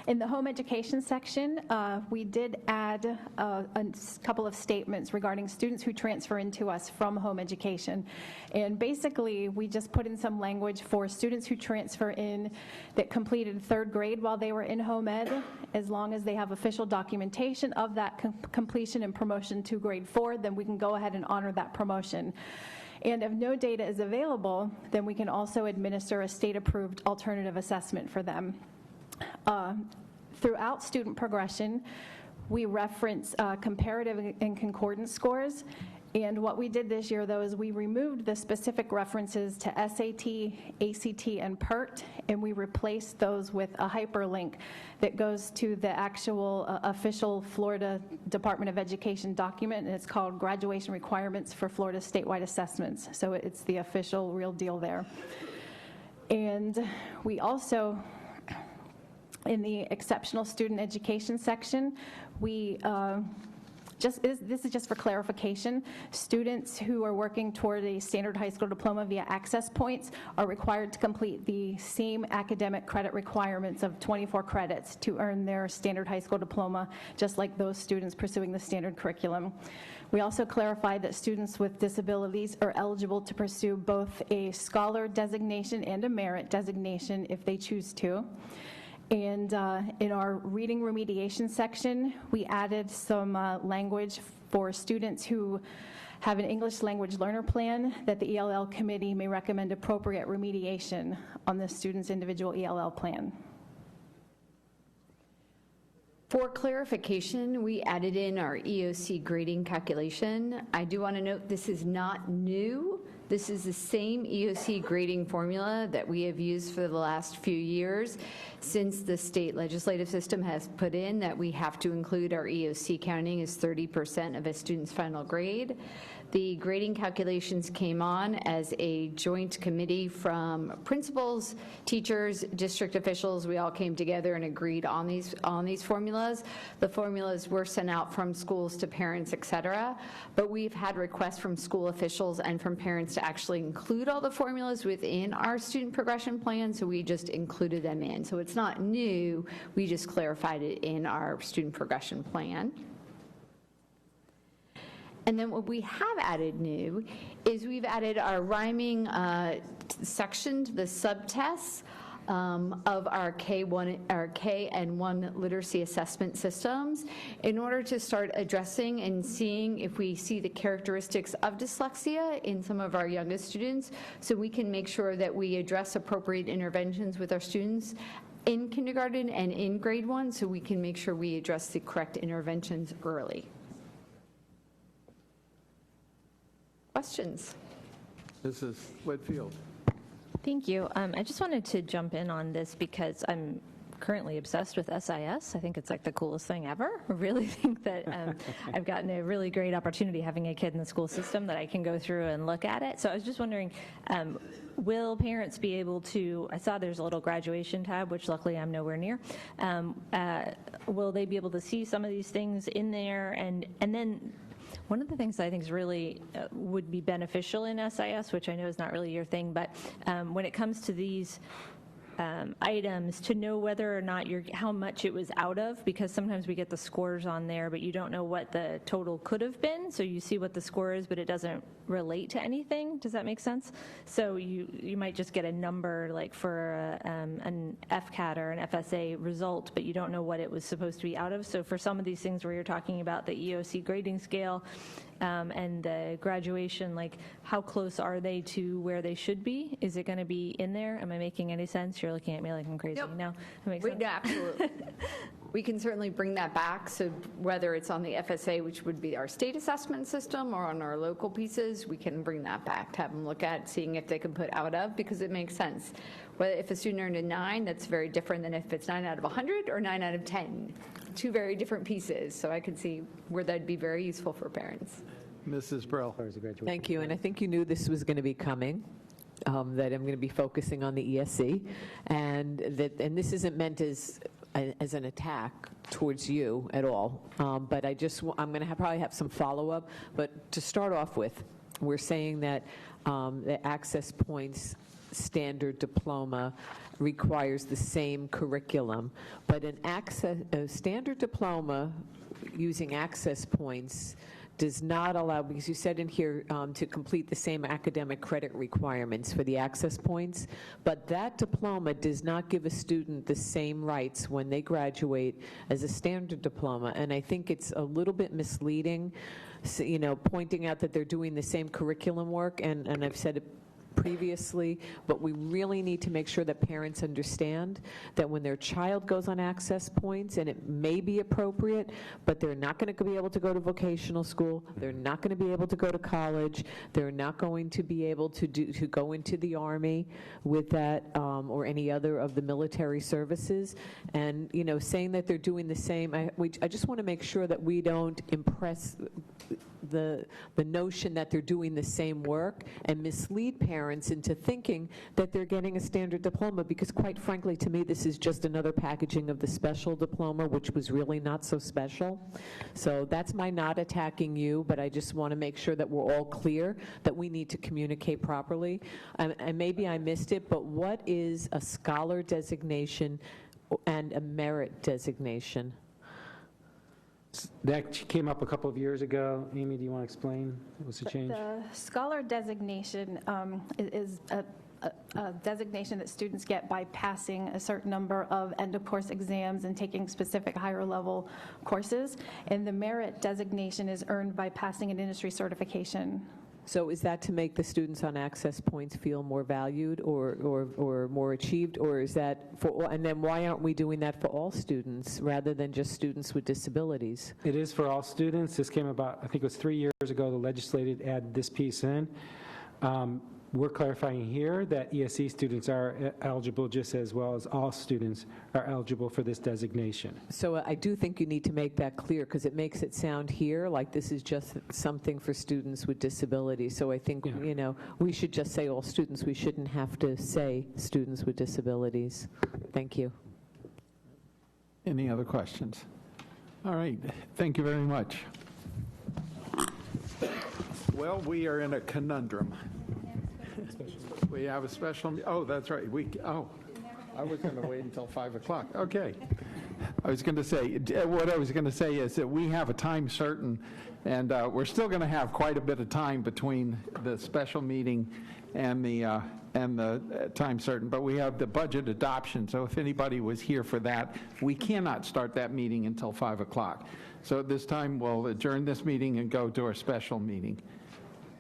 In the home education section, we did add a couple of statements regarding students who transfer into us from home education. And basically, we just put in some language for students who transfer in that completed third grade while they were in home ed, as long as they have official documentation of that completion and promotion to grade 4, then we can go ahead and honor that promotion. And if no data is available, then we can also administer a state-approved alternative assessment for them. Throughout student progression, we reference comparative and concordance scores. And what we did this year, though, is we removed the specific references to SAT, ACT, and PERT, and we replaced those with a hyperlink that goes to the actual official Florida Department of Education document, and it's called Graduation Requirements for Florida Statewide Assessments. So it's the official real deal there. And we also, in the exceptional student education section, we this is just for clarification. Students who are working toward a standard high school diploma via access points are required to complete the same academic credit requirements of 24 credits to earn their standard high school diploma, just like those students pursuing the standard curriculum. We also clarified that students with disabilities are eligible to pursue both a scholar designation and a merit designation if they choose to. And in our reading remediation section, we added some language for students who have an English language learner plan that the ELL committee may recommend appropriate remediation on the student's individual ELL plan. For clarification, we added in our EOC grading calculation. I do want to note this is not new. This is the same EOC grading formula that we have used for the last few years since the state legislative system has put in that we have to include our EOC counting as 30% of a student's final grade. The grading calculations came on as a joint committee from principals, teachers, district officials. We all came together and agreed on these formulas. The formulas were sent out from schools to parents, et cetera, but we've had requests from school officials and from parents to actually include all the formulas within our student progression plan, so we just included them in. So it's not new, we just clarified it in our student progression plan. And then what we have added new is we've added our rhyming section to the subtests of our K and 1 literacy assessment systems in order to start addressing and seeing if we see the characteristics of dyslexia in some of our youngest students, so we can make sure that we address appropriate interventions with our students in kindergarten and in grade 1, so we can make sure we address the correct interventions early. Questions? Mrs. Whitfield. Thank you. I just wanted to jump in on this because I'm currently obsessed with SIS. I think it's like the coolest thing ever. I really think that I've gotten a really great opportunity having a kid in the school system that I can go through and look at it. So I was just wondering, will parents be able to, I saw there's a little graduation tab, which luckily I'm nowhere near. Will they be able to see some of these things in there? And then one of the things that I think is really would be beneficial in SIS, which I know is not really your thing, but when it comes to these items, to know whether or not how much it was out of, because sometimes we get the scores on there, but you don't know what the total could have been. So you see what the score is, but it doesn't relate to anything. Does that make sense? So you might just get a number like for an FCAT or an FSA result, but you don't know what it was supposed to be out of. So for some of these things where you're talking about the EOC grading scale, and the graduation, like how close are they to where they should be? Is it going to be in there? Am I making any sense? You're looking at me like I'm crazy. Nope. No, that makes sense. No, absolutely. We can certainly bring that back. So whether it's on the FSA, which would be our state assessment system, or on our local pieces, we can bring that back to have them look at, seeing if they can put out of, because it makes sense. Whether if a student earned a 9, that's very different than if it's 9 out of 100 or 9 out of 10. Two very different pieces. So I could see where that'd be very useful for parents. Mrs. Brill. Thank you, and I think you knew this was going to be coming, that I'm going to be focusing on the ESC, and this isn't meant as an attack towards you at all, but I'm going to probably have some follow-up, but to start off with, we're saying that the access points standard diploma requires the same curriculum, but a standard diploma using access points does not allow, because you said in here to complete the same academic credit requirements for the access points, but that diploma does not give a student the same rights when they graduate as a standard diploma, and I think it's a little bit misleading, pointing out that they're doing the same curriculum work, and I've said it previously, but we really need to make sure that parents understand that when their child goes on access points, and it may be appropriate, but they're not going to be able to go to vocational school, they're not going to be able to go to college, they're not going to be able to go into the Army with that, or any other of the military services, and saying that they're doing the same, I just want to make sure that we don't impress the notion that they're doing the same work and mislead parents into thinking that they're getting a standard diploma, because quite frankly, to me, this is just another packaging of the special diploma, which was really not so special. So that's my not attacking you, but I just want to make sure that we're all clear that we need to communicate properly. And maybe I missed it, but what is a scholar designation and a merit designation? That came up a couple of years ago. Amy, do you want to explain what's the change? The scholar designation is a designation that students get by passing a certain number of end-of-course exams and taking specific higher-level courses. And the merit designation is earned by passing an industry certification. So is that to make the students on access points feel more valued or more achieved, or is that for, and then why aren't we doing that for all students rather than just students with disabilities? It is for all students. This came about, I think it was 3 years ago, the legislature added this piece in. We're clarifying here that ESE students are eligible just as well as all students are eligible for this designation. So I do think you need to make that clear, because it makes it sound here like this is just something for students with disabilities. So I think, you know, we should just say all students. We shouldn't have to say students with disabilities. Thank you. Any other questions? All right, thank you very much. Well, we are in a conundrum. We have a special, oh, that's right. I was going to wait until 5 o'clock. Okay. I was going to say, what I was going to say is that we have a time certain, and we're still going to have quite a bit of time between the special meeting and the time certain, but we have the budget adoption, so if anybody was here for that, we cannot start that meeting until 5 o'clock. So at this time, we'll adjourn this meeting and go to our special meeting.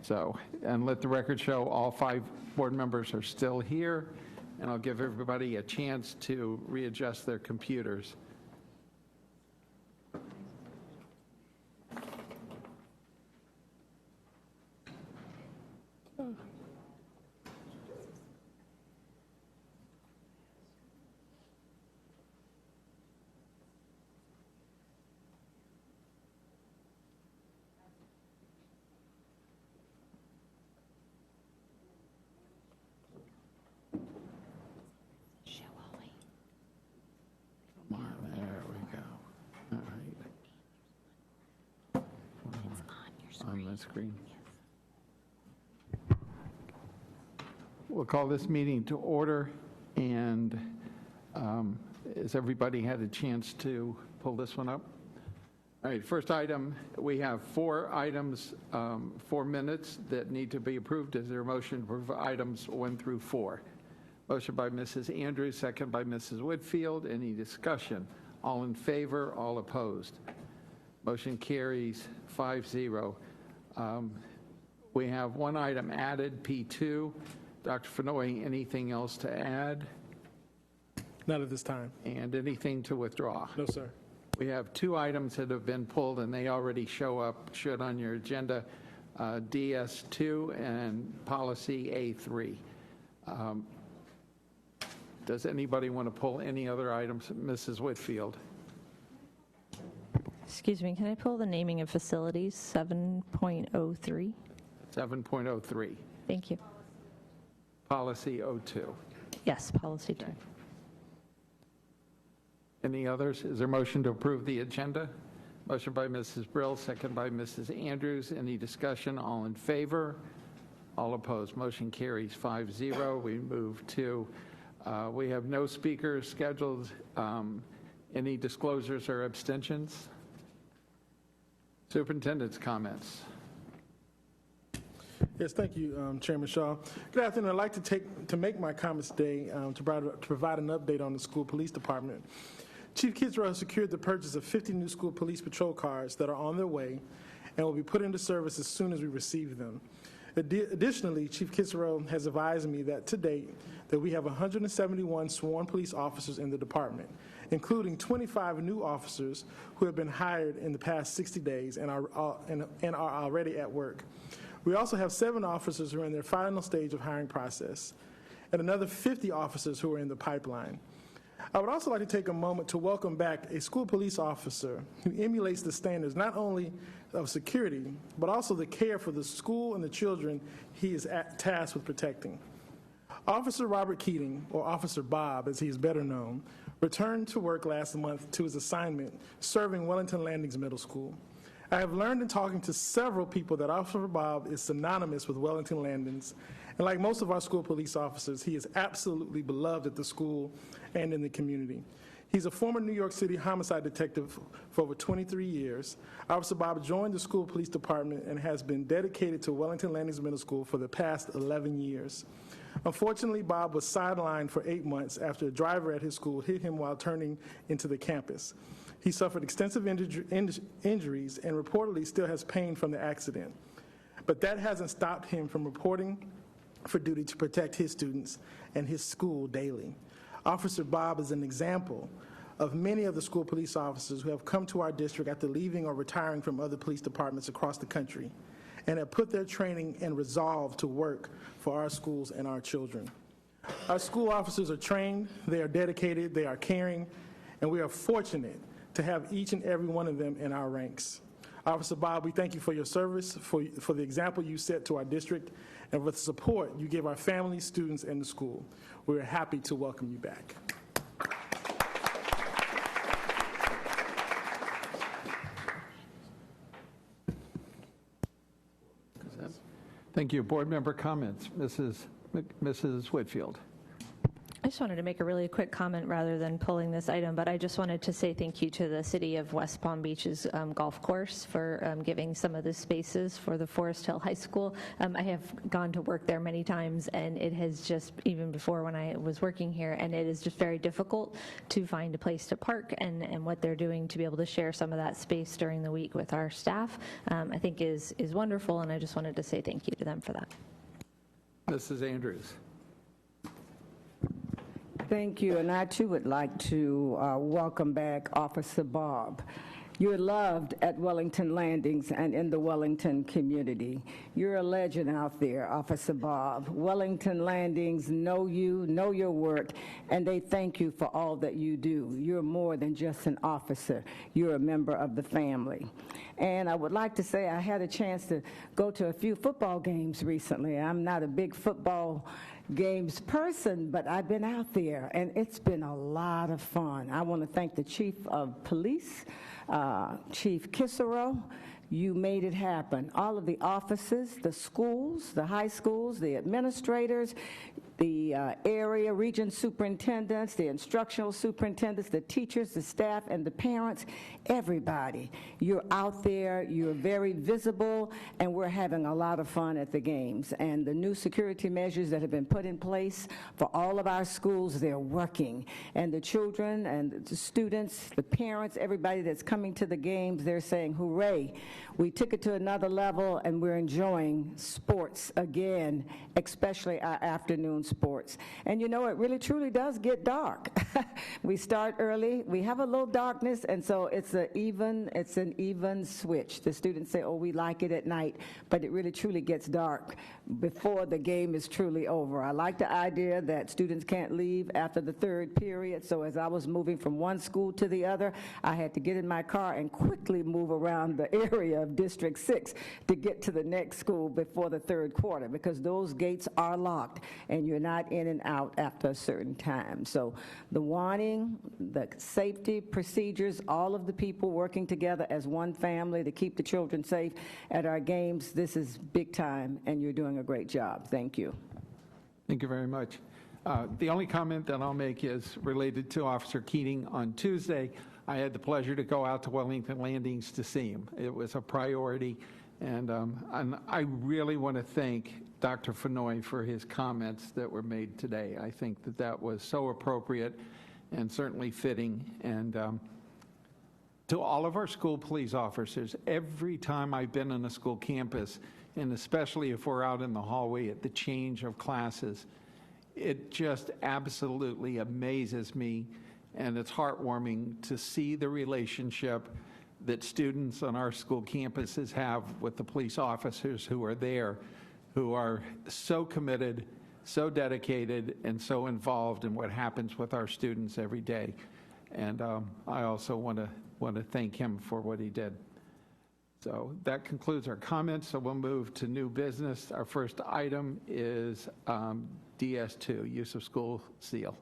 So, and let the record show all 5 board members are still here, and I'll give everybody a chance to readjust their computers. There we go. All right. On the screen. We'll call this meeting to order, and has everybody had a chance to pull this one up? All right, first item, we have 4 items, 4 minutes that need to be approved. Is there a motion for items 1 through 4? Motion by Mrs. Andrews, second by Mrs. Whitfield. Any discussion? All in favor, all opposed. Motion carries 5-0. We have 1 item added, P2. Dr. Fenoy, anything else to add? Not at this time. And anything to withdraw? No, sir. We have 2 items that have been pulled, and they already should on your agenda, DS2 and policy A3. Does anybody want to pull any other items? Mrs. Whitfield. Excuse me, can I pull the naming of facilities, 7.03? 7.03. Thank you. Policy 02. Yes, policy 2. Any others? Is there a motion to approve the agenda? Motion by Mrs. Brill, second by Mrs. Andrews. Any discussion? All in favor? All opposed? Motion carries 5-0. We move to, we have no speakers scheduled. Any disclosures or abstentions? Superintendent's comments. Yes, thank you, Chairman Shaw. Good afternoon. I'd like to make my comments today to provide an update on the school police department. Chief Kidsrow has secured the purchase of 50 new school police patrol cars that are on their way and will be put into service as soon as we receive them. Additionally, Chief Kidsrow has advised me that to date that we have 171 sworn police officers in the department, including 25 new officers who have been hired in the past 60 days and are already at work. We also have 7 officers who are in their final stage of hiring process, and another 50 officers who are in the pipeline. I would also like to take a moment to welcome back a school police officer who emulates the standards not only of security, but also the care for the school and the children he is tasked with protecting. Officer Robert Keating, or Officer Bob as he is better known, returned to work last month to his assignment serving Wellington Landings Middle School. I have learned in talking to several people that Officer Bob is synonymous with Wellington Landings, and like most of our school police officers, he is absolutely beloved at the school and in the community. He's a former New York City homicide detective for over 23 years. Officer Bob joined the school police department and has been dedicated to Wellington Landings Middle School for the past 11 years. Unfortunately, Bob was sidelined for 8 months after a driver at his school hit him while turning into the campus. He suffered extensive injuries and reportedly still has pain from the accident. But that hasn't stopped him from reporting for duty to protect his students and his school daily. Officer Bob is an example of many of the school police officers who have come to our district after leaving or retiring from other police departments across the country. and have put their training and resolve to work for our schools and our children. Our school officers are trained, they are dedicated, they are caring, and we are fortunate to have each and every one of them in our ranks. Officer Bob, we thank you for your service, for the example you set to our district, and for the support you give our families, students, and the school. We're happy to welcome you back. Thank you. Board member comments. Mrs. Whitfield. I just wanted to make a really quick comment rather than pulling this item, but I just wanted to say thank you to the City of West Palm Beach's golf course for giving some of the spaces for the Forest Hill High School. I have gone to work there many times, and it has just, even before when I was working here, and it is just very difficult to find a place to park, and what they're doing to be able to share some of that space during the week with our staff, I think is wonderful, and I just wanted to say thank you to them for that. Mrs. Andrews. Thank you, and I too would like to welcome back Officer Bob. You're loved at Wellington Landings and in the Wellington community. You're a legend out there, Officer Bob. Wellington Landings know you, know your work, and they thank you for all that you do. You're more than just an officer. You're a member of the family. And I would like to say I had a chance to go to a few football games recently. I'm not a big football games person, but I've been out there, and it's been a lot of fun. I want to thank the Chief of Police, Chief Kissero. You made it happen. All of the offices, the schools, the high schools, the administrators, the area region superintendents, the instructional superintendents, the teachers, the staff, and the parents, everybody. You're out there, you're very visible, and we're having a lot of fun at the games. And the new security measures that have been put in place for all of our schools, they're working. And the children and the students, the parents, everybody that's coming to the games, they're saying, hooray, we took it to another level, and we're enjoying sports again, especially our afternoon sports. And you know, it really truly does get dark. We start early, we have a little darkness, and so it's an even switch. The students say, oh, we like it at night, but it really truly gets dark before the game is truly over. I like the idea that students can't leave after the third period, so as I was moving from one school to the other, I had to get in my car and quickly move around the area of District 6 to get to the next school before the third quarter, because those gates are locked, and you're not in and out after a certain time. So the warning, the safety procedures, all of the people working together as one family to keep the children safe at our games, this is big time, and you're doing a great job. Thank you. Thank you very much. The only comment that I'll make is related to Officer Keating. On Tuesday, I had the pleasure to go out to Wellington Landings to see him. It was a priority, and I really want to thank Dr. Fenoy for his comments that were made today. I think that that was so appropriate and certainly fitting. And to all of our school police officers, every time I've been on a school campus, and especially if we're out in the hallway at the change of classes, it just absolutely amazes me, and it's heartwarming to see the relationship that students on our school campuses have with the police officers who are there, who are so committed, so dedicated, and so involved in what happens with our students every day. And I also want to thank him for what he did. So that concludes our comments. So we'll move to new business. Our first item is DS2, use of school seal,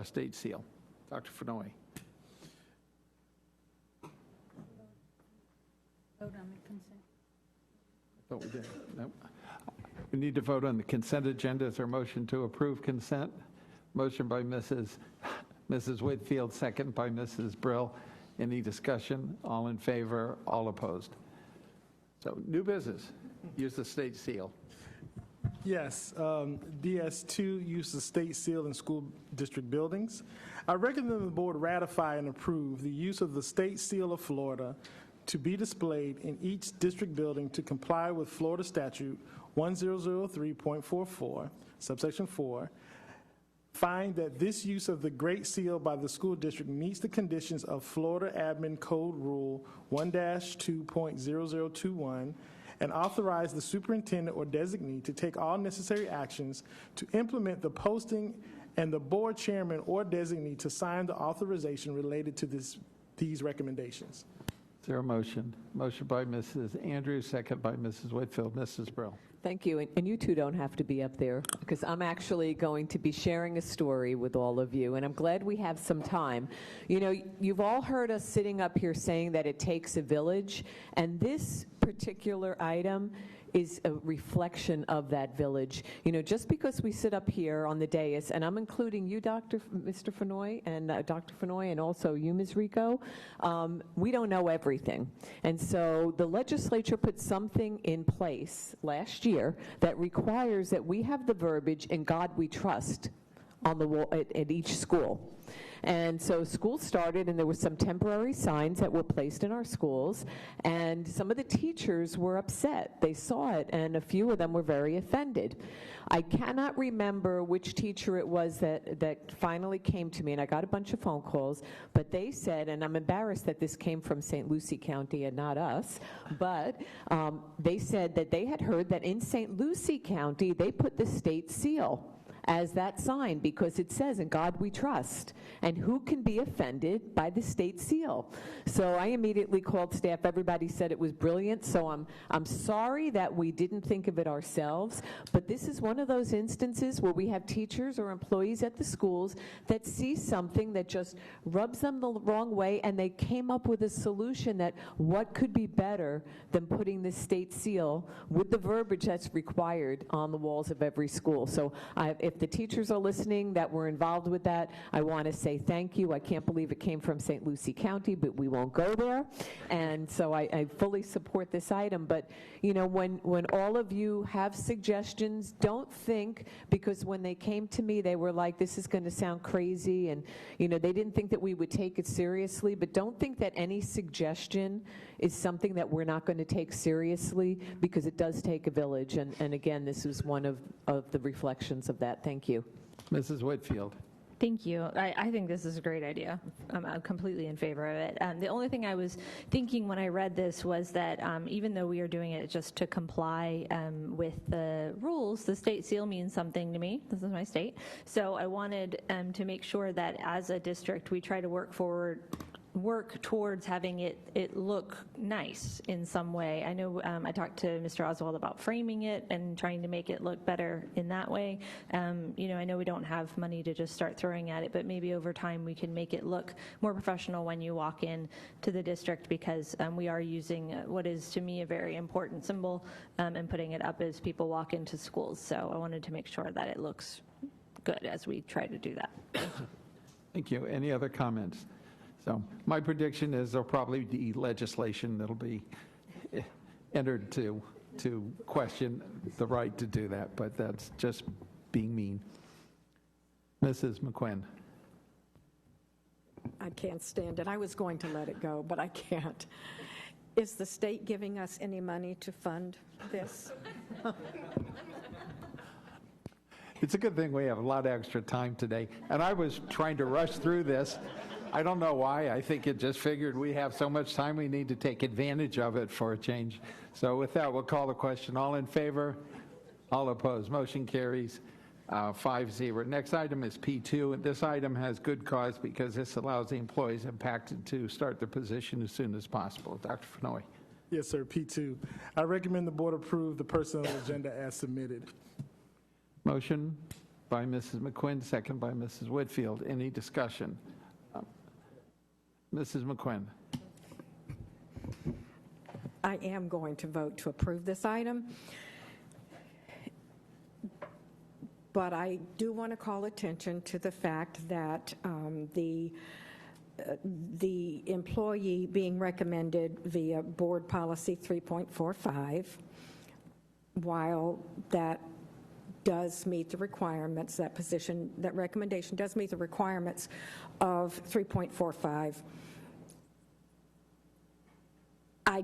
state seal. Dr. Fenoy. Vote on the consent. I thought we did. Nope. We need to vote on the consent agenda. Is there a motion to approve consent? Motion by Mrs. Whitfield, second by Mrs. Brill. Any discussion? All in favor? All opposed? So new business, use the state seal. Yes, DS2, use the state seal in school district buildings. I recommend the board ratify and approve the use of the state seal of Florida to be displayed in each district building to comply with Florida Statute 1003.44, subsection 4. Find that this use of the Great Seal by the school district meets the conditions of Florida Admin Code Rule 1-2.0021 and authorize the superintendent or designee to take all necessary actions to implement the posting and the board chairman or designee to sign the authorization related to these recommendations. Is there a motion? Motion by Mrs. Andrews, second by Mrs. Whitfield. Mrs. Brill. Thank you. And you two don't have to be up there because I'm actually going to be sharing a story with all of you, and I'm glad we have some time. You know, you've all heard us sitting up here saying that it takes a village, and this particular item is a reflection of that village. You know, just because we sit up here on the dais, and I'm including you, Mr. Fenoy, and Dr. Fenoy, and also you, Ms. Rico, we don't know everything. And so the legislature put something in place last year that requires that we have the verbiage, "In God We Trust," on the wall at each school. And so school started, and there were some temporary signs that were placed in our schools, and some of the teachers were upset. They saw it, and a few of them were very offended. I cannot remember which teacher it was that finally came to me, and I got a bunch of phone calls, but they said, and I'm embarrassed that this came from St. Lucie County and not us, but they said that they had heard that in St. Lucie County, they put the state seal as that sign because it says, "In God We Trust." And who can be offended by the state seal? So I immediately called staff. Everybody said it was brilliant. So I'm sorry that we didn't think of it ourselves, but this is one of those instances where we have teachers or employees at the schools that see something that just rubs them the wrong way, and they came up with a solution that what could be better than putting the state seal with the verbiage that's required on the walls of every school. So if the teachers are listening that were involved with that, I want to say thank you. I can't believe it came from St. Lucie County, but we won't go there. And so I fully support this item. But, you know, when all of you have suggestions, don't think, because when they came to me, they were like, this is going to sound crazy. And, you know, they didn't think that we would take it seriously. But don't think that any suggestion is something that we're not going to take seriously, because it does take a village. And again, this is one of the reflections of that. Thank you. Mrs. Whitfield. Thank you. I think this is a great idea. I'm completely in favor of it. The only thing I was thinking when I read this was that even though we are doing it just to comply with the rules, the state seal means something to me. This is my state. So I wanted to make sure that as a district we try to work towards having it look nice in some way. I know I talked to Mr. Oswald about framing it and trying to make it look better in that way. You know, I know we don't have money to just start throwing at it, but maybe over time we can make it look more professional when you walk in to the district, because we are using what is to me a very important symbol and putting it up as people walk into schools. So I wanted to make sure that it looks good as we try to do that. Thank you. Any other comments? So my prediction is there'll probably be legislation that'll be entered to question the right to do that, but that's just being mean. Mrs. McQuinn. I can't stand it. I was going to let it go, but I can't. Is the state giving us any money to fund this? It's a good thing we have a lot of extra time today, and I was trying to rush through this. I don't know why. I think it just figured we have so much time, we need to take advantage of it for a change. So with that, we'll call the question. All in favor? All opposed? Motion carries 5-0. Next item is P2. And this item has good cause because this allows the employees impacted to start their position as soon as possible. Dr. Fenoy. Yes, sir, P2. I recommend the board approve the personnel agenda as submitted. Motion by Mrs. McQuinn, second by Mrs. Whitfield. Any discussion? Mrs. McQuinn. I am going to vote to approve this item, but I do want to call attention to the fact that the employee being recommended via board policy 3.45, while that does meet the requirements, that recommendation does meet the requirements of 3.45. I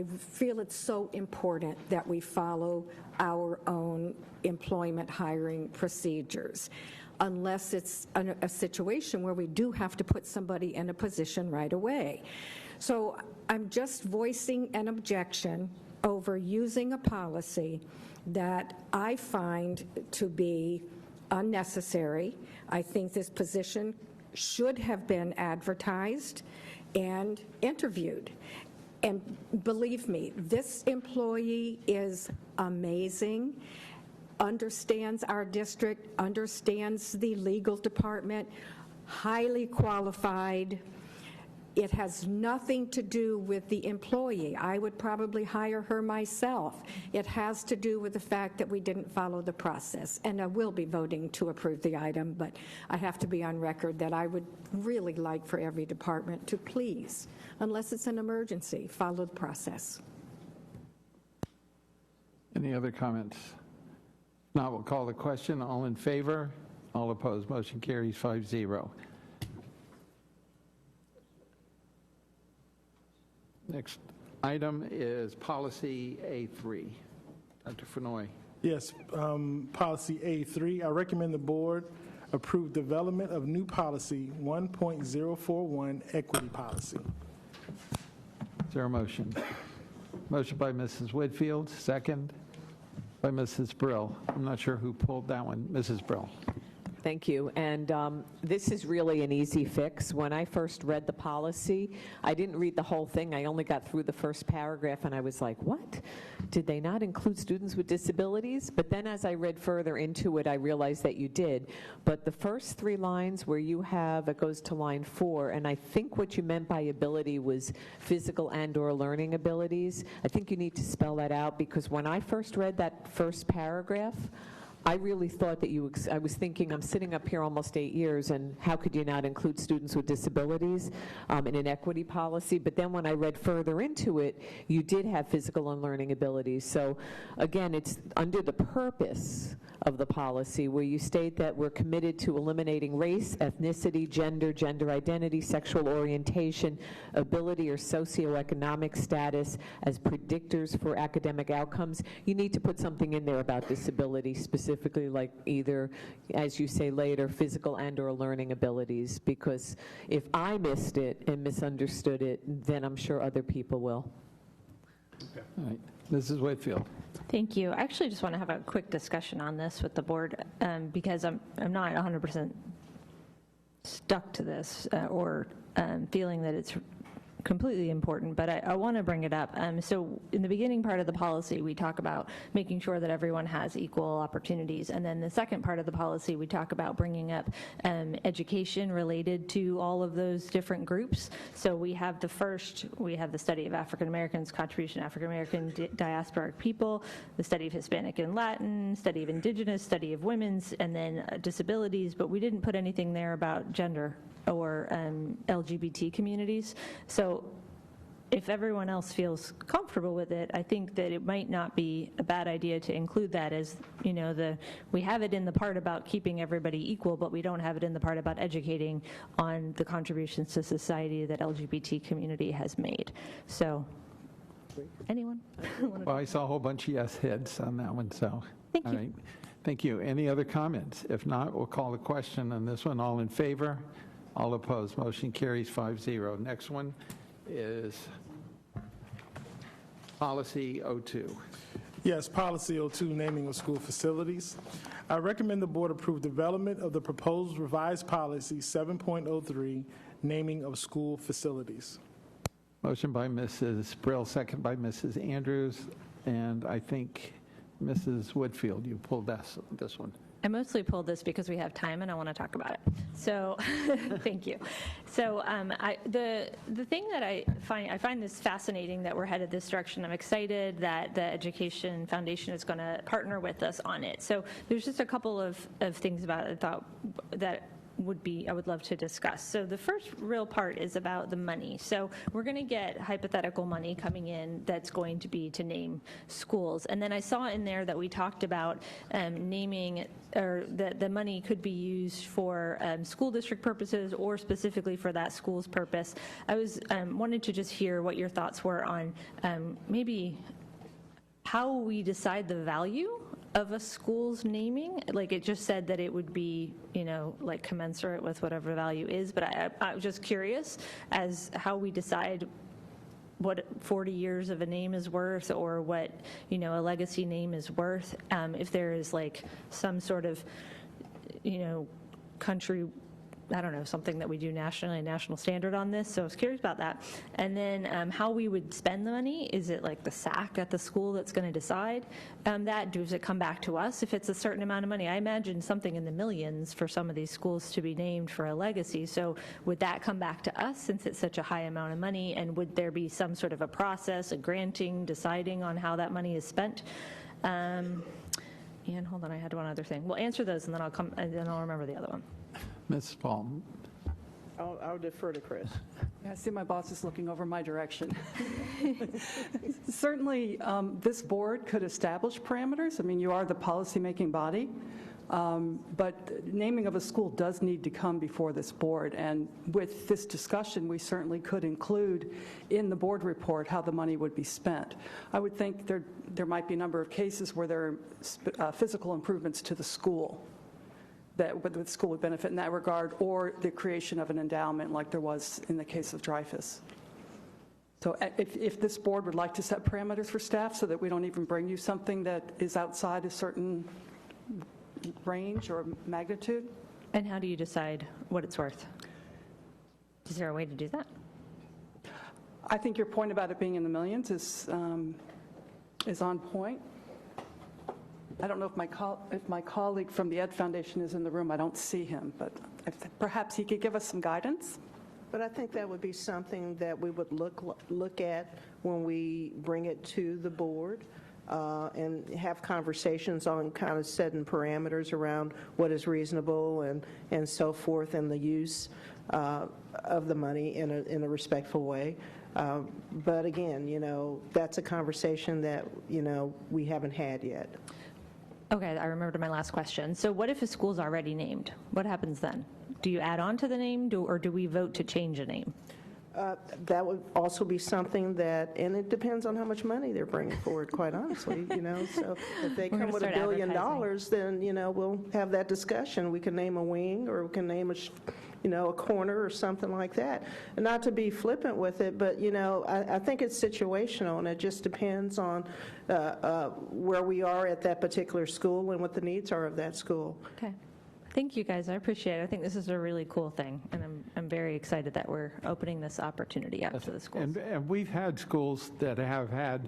feel it's so important that we follow our own employment hiring procedures. unless it's a situation where we do have to put somebody in a position right away. So I'm just voicing an objection over using a policy that I find to be unnecessary. I think this position should have been advertised and interviewed. And believe me, this employee is amazing, understands our district, understands the legal department, highly qualified. It has nothing to do with the employee. I would probably hire her myself. It has to do with the fact that we didn't follow the process. And I will be voting to approve the item, but I have to be on record that I would really like for every department to please, unless it's an emergency, follow the process. Any other comments? Now we'll call the question. All in favor? All opposed? Motion carries 5-0. Next item is policy A3. Dr. Fenoy. Yes, policy A3, I recommend the board approve development of new policy 1.041, equity policy. Is there a motion? Motion by Mrs. Whitfield, second by Mrs. Brill. I'm not sure who pulled that one. Mrs. Brill. Thank you. And this is really an easy fix. When I first read the policy, I didn't read the whole thing. I only got through the first paragraph, and I was like, what? Did they not include students with disabilities? But then as I read further into it, I realized that you did. But the first 3 lines where you have, it goes to line 4, and I think what you meant by ability was physical and/or learning abilities. I think you need to spell that out, because when I first read that first paragraph, I really thought that I was thinking, I'm sitting up here almost 8 years, and how could you not include students with disabilities in an equity policy? But then when I read further into it, you did have physical and learning abilities. So again, it's under the purpose of the policy where you state that we're committed to eliminating race, ethnicity, gender identity, sexual orientation, ability or socioeconomic status as predictors for academic outcomes. You need to put something in there about disability, specifically like either, as you say later, physical and/or learning abilities, because if I missed it and misunderstood it, then I'm sure other people will. Okay. All right. Mrs. Whitfield. Thank you. I actually just want to have a quick discussion on this with the board because I'm not 100% stuck to this or feeling that it's completely important, but I want to bring it up. So in the beginning part of the policy, we talk about making sure that everyone has equal opportunities. And then the second part of the policy, we talk about bringing up education related to all of those different groups. So we have the study of African Americans, contribution to African American diasporic people, the study of Hispanic and Latin, study of Indigenous, study of women's, and then disabilities, but we didn't put anything there about gender or LGBT communities. So if everyone else feels comfortable with it, I think that it might not be a bad idea to include that as, we have it in the part about keeping everybody equal, but we don't have it in the part about educating on the contributions to society that LGBT community has made. So, anyone? Well, I saw a whole bunch of yes heads on that one, so. Thank you. All right. Thank you. Any other comments? If not, we'll call the question on this one. All in favor? All opposed. Motion carries 5-0. Next one is policy 02. Yes, policy 02, naming of school facilities. I recommend the board approve development of the proposed revised policy 7.03, naming of school facilities. Motion by Mrs. Brill, second by Mrs. Andrews, and I think Mrs. Whitfield, you pulled this one. I mostly pulled this because we have time and I want to talk about it. So, thank you. So, the thing that I find this fascinating that we're headed this direction. I'm excited that the Education Foundation is going to partner with us on it. So, there's just a couple of things about it I thought that I would love to discuss. So the first real part is about the money. So we're going to get hypothetical money coming in that's going to be to name schools. And then I saw in there that we talked about naming, or that the money could be used for school district purposes or specifically for that school's purpose. I wanted to just hear what your thoughts were on maybe how we decide the value of a school's naming? Like, it just said that it would be, like commensurate with whatever value is, but I was just curious as how we decide what 40 years of a name is worth, or what, a legacy name is worth, if there is like some sort of, country, I don't know, something that we do nationally, a national standard on this. So I was curious about that. And then how we would spend the money. Is it like the SAC at the school that's going to decide that? Does it come back to us if it's a certain amount of money? I imagine something in the millions for some of these schools to be named for a legacy. So would that come back to us since it's such a high amount of money? And would there be some sort of a process, a granting, deciding on how that money is spent? And hold on, I had one other thing. We'll answer those, and then I'll remember the other one. Ms. Paul. I'll defer to Chris. I see my boss is looking over my direction. Certainly, this board could establish parameters. I mean, you are the policymaking body, but naming of a school does need to come before this board. And with this discussion, we certainly could include in the board report how the money would be spent. I would think there might be a number of cases where there are physical improvements to the school that the school would benefit in that regard, or the creation of an endowment like there was in the case of Dreyfus. So if this board would like to set parameters for staff so that we don't even bring you something that is outside a certain range or magnitude. And how do you decide what it's worth? Is there a way to do that? I think your point about it being in the millions is on point. I don't know if my colleague from the Ed Foundation is in the room. I don't see him, but perhaps he could give us some guidance. But I think that would be something that we would look at when we bring it to the board and have conversations on kind of setting parameters around what is reasonable and so forth, and the use of the money in a respectful way. But again, that's a conversation that, we haven't had yet. Okay, I remembered my last question. So what if a school's already named? What happens then? Do you add on to the name, or do we vote to change a name? That would also be something that, and it depends on how much money they're bringing forward, quite honestly, So if they come with $1 billion, then, we'll have that discussion. We can name a wing, or we can name a corner or something like that. And not to be flippant with it, but, I think it's situational, and it just depends on where we are at that particular school and what the needs are of that school. Okay. Thank you, guys. I appreciate it. I think this is a really cool thing, and I'm very excited that we're opening this opportunity up to the schools. And we've had schools that have had,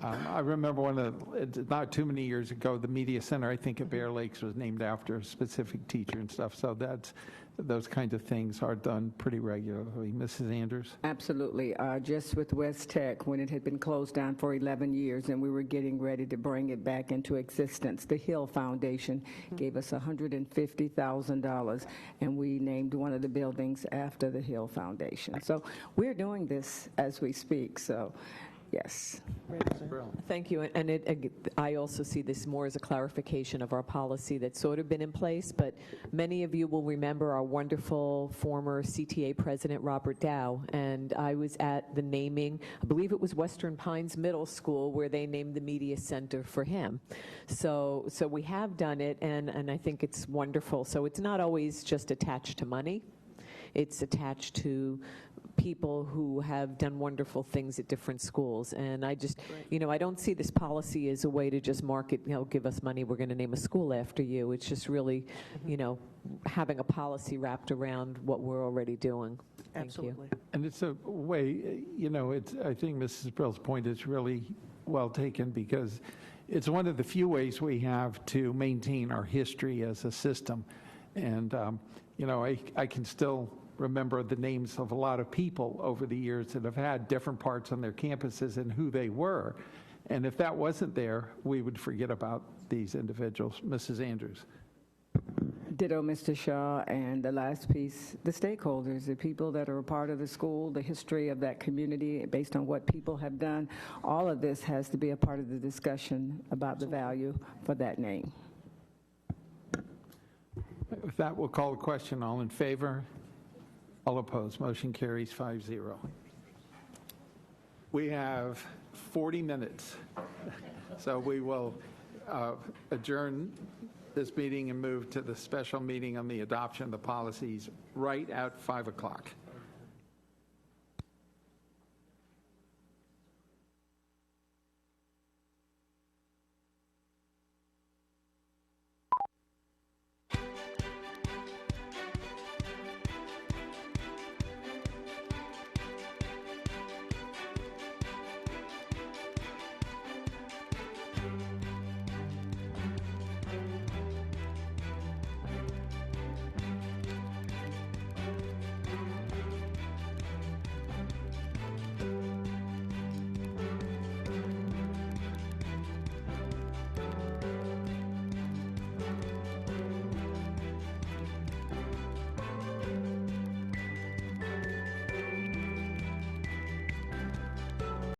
I remember not too many years ago, the Media Center, I think, at Bear Lakes was named after a specific teacher and stuff. So those kinds of things are done pretty regularly. Mrs. Andrews? Absolutely. Just with West Tech, when it had been closed down for 11 years and we were getting ready to bring it back into existence, the Hill Foundation gave us $150,000, and we named one of the buildings after the Hill Foundation. So we're doing this as we speak. So yes. Thank you. And I also see this more as a clarification of our policy that's sort of been in place, but many of you will remember our wonderful former CTA president, Robert Dow, and I was at the naming, I believe it was Western Pines Middle School, where they named the media center for him. So we have done it, and I think it's wonderful. So it's not always just attached to money. It's attached to people who have done wonderful things at different schools. And I just, I don't see this policy as a way to just market, give us money, we're going to name a school after you. It's just really, having a policy wrapped around what we're already doing. Absolutely. And it's a way, I think Mrs. Brill's point is really well taken, because it's one of the few ways we have to maintain our history as a system. And, I can still remember the names of a lot of people over the years that have had different parts on their campuses and who they were. And if that wasn't there, we would forget about these individuals. Mrs. Andrews. Ditto, Mr. Shaw. And the last piece, the stakeholders, the people that are a part of the school, the history of that community based on what people have done. All of this has to be a part of the discussion about the value for that name. With that, we'll call the question. All in favor? All opposed? Motion carries 5-0. We have 40 minutes, so we will adjourn this meeting and move to the special meeting on the adoption of the policies right at 5 o'clock.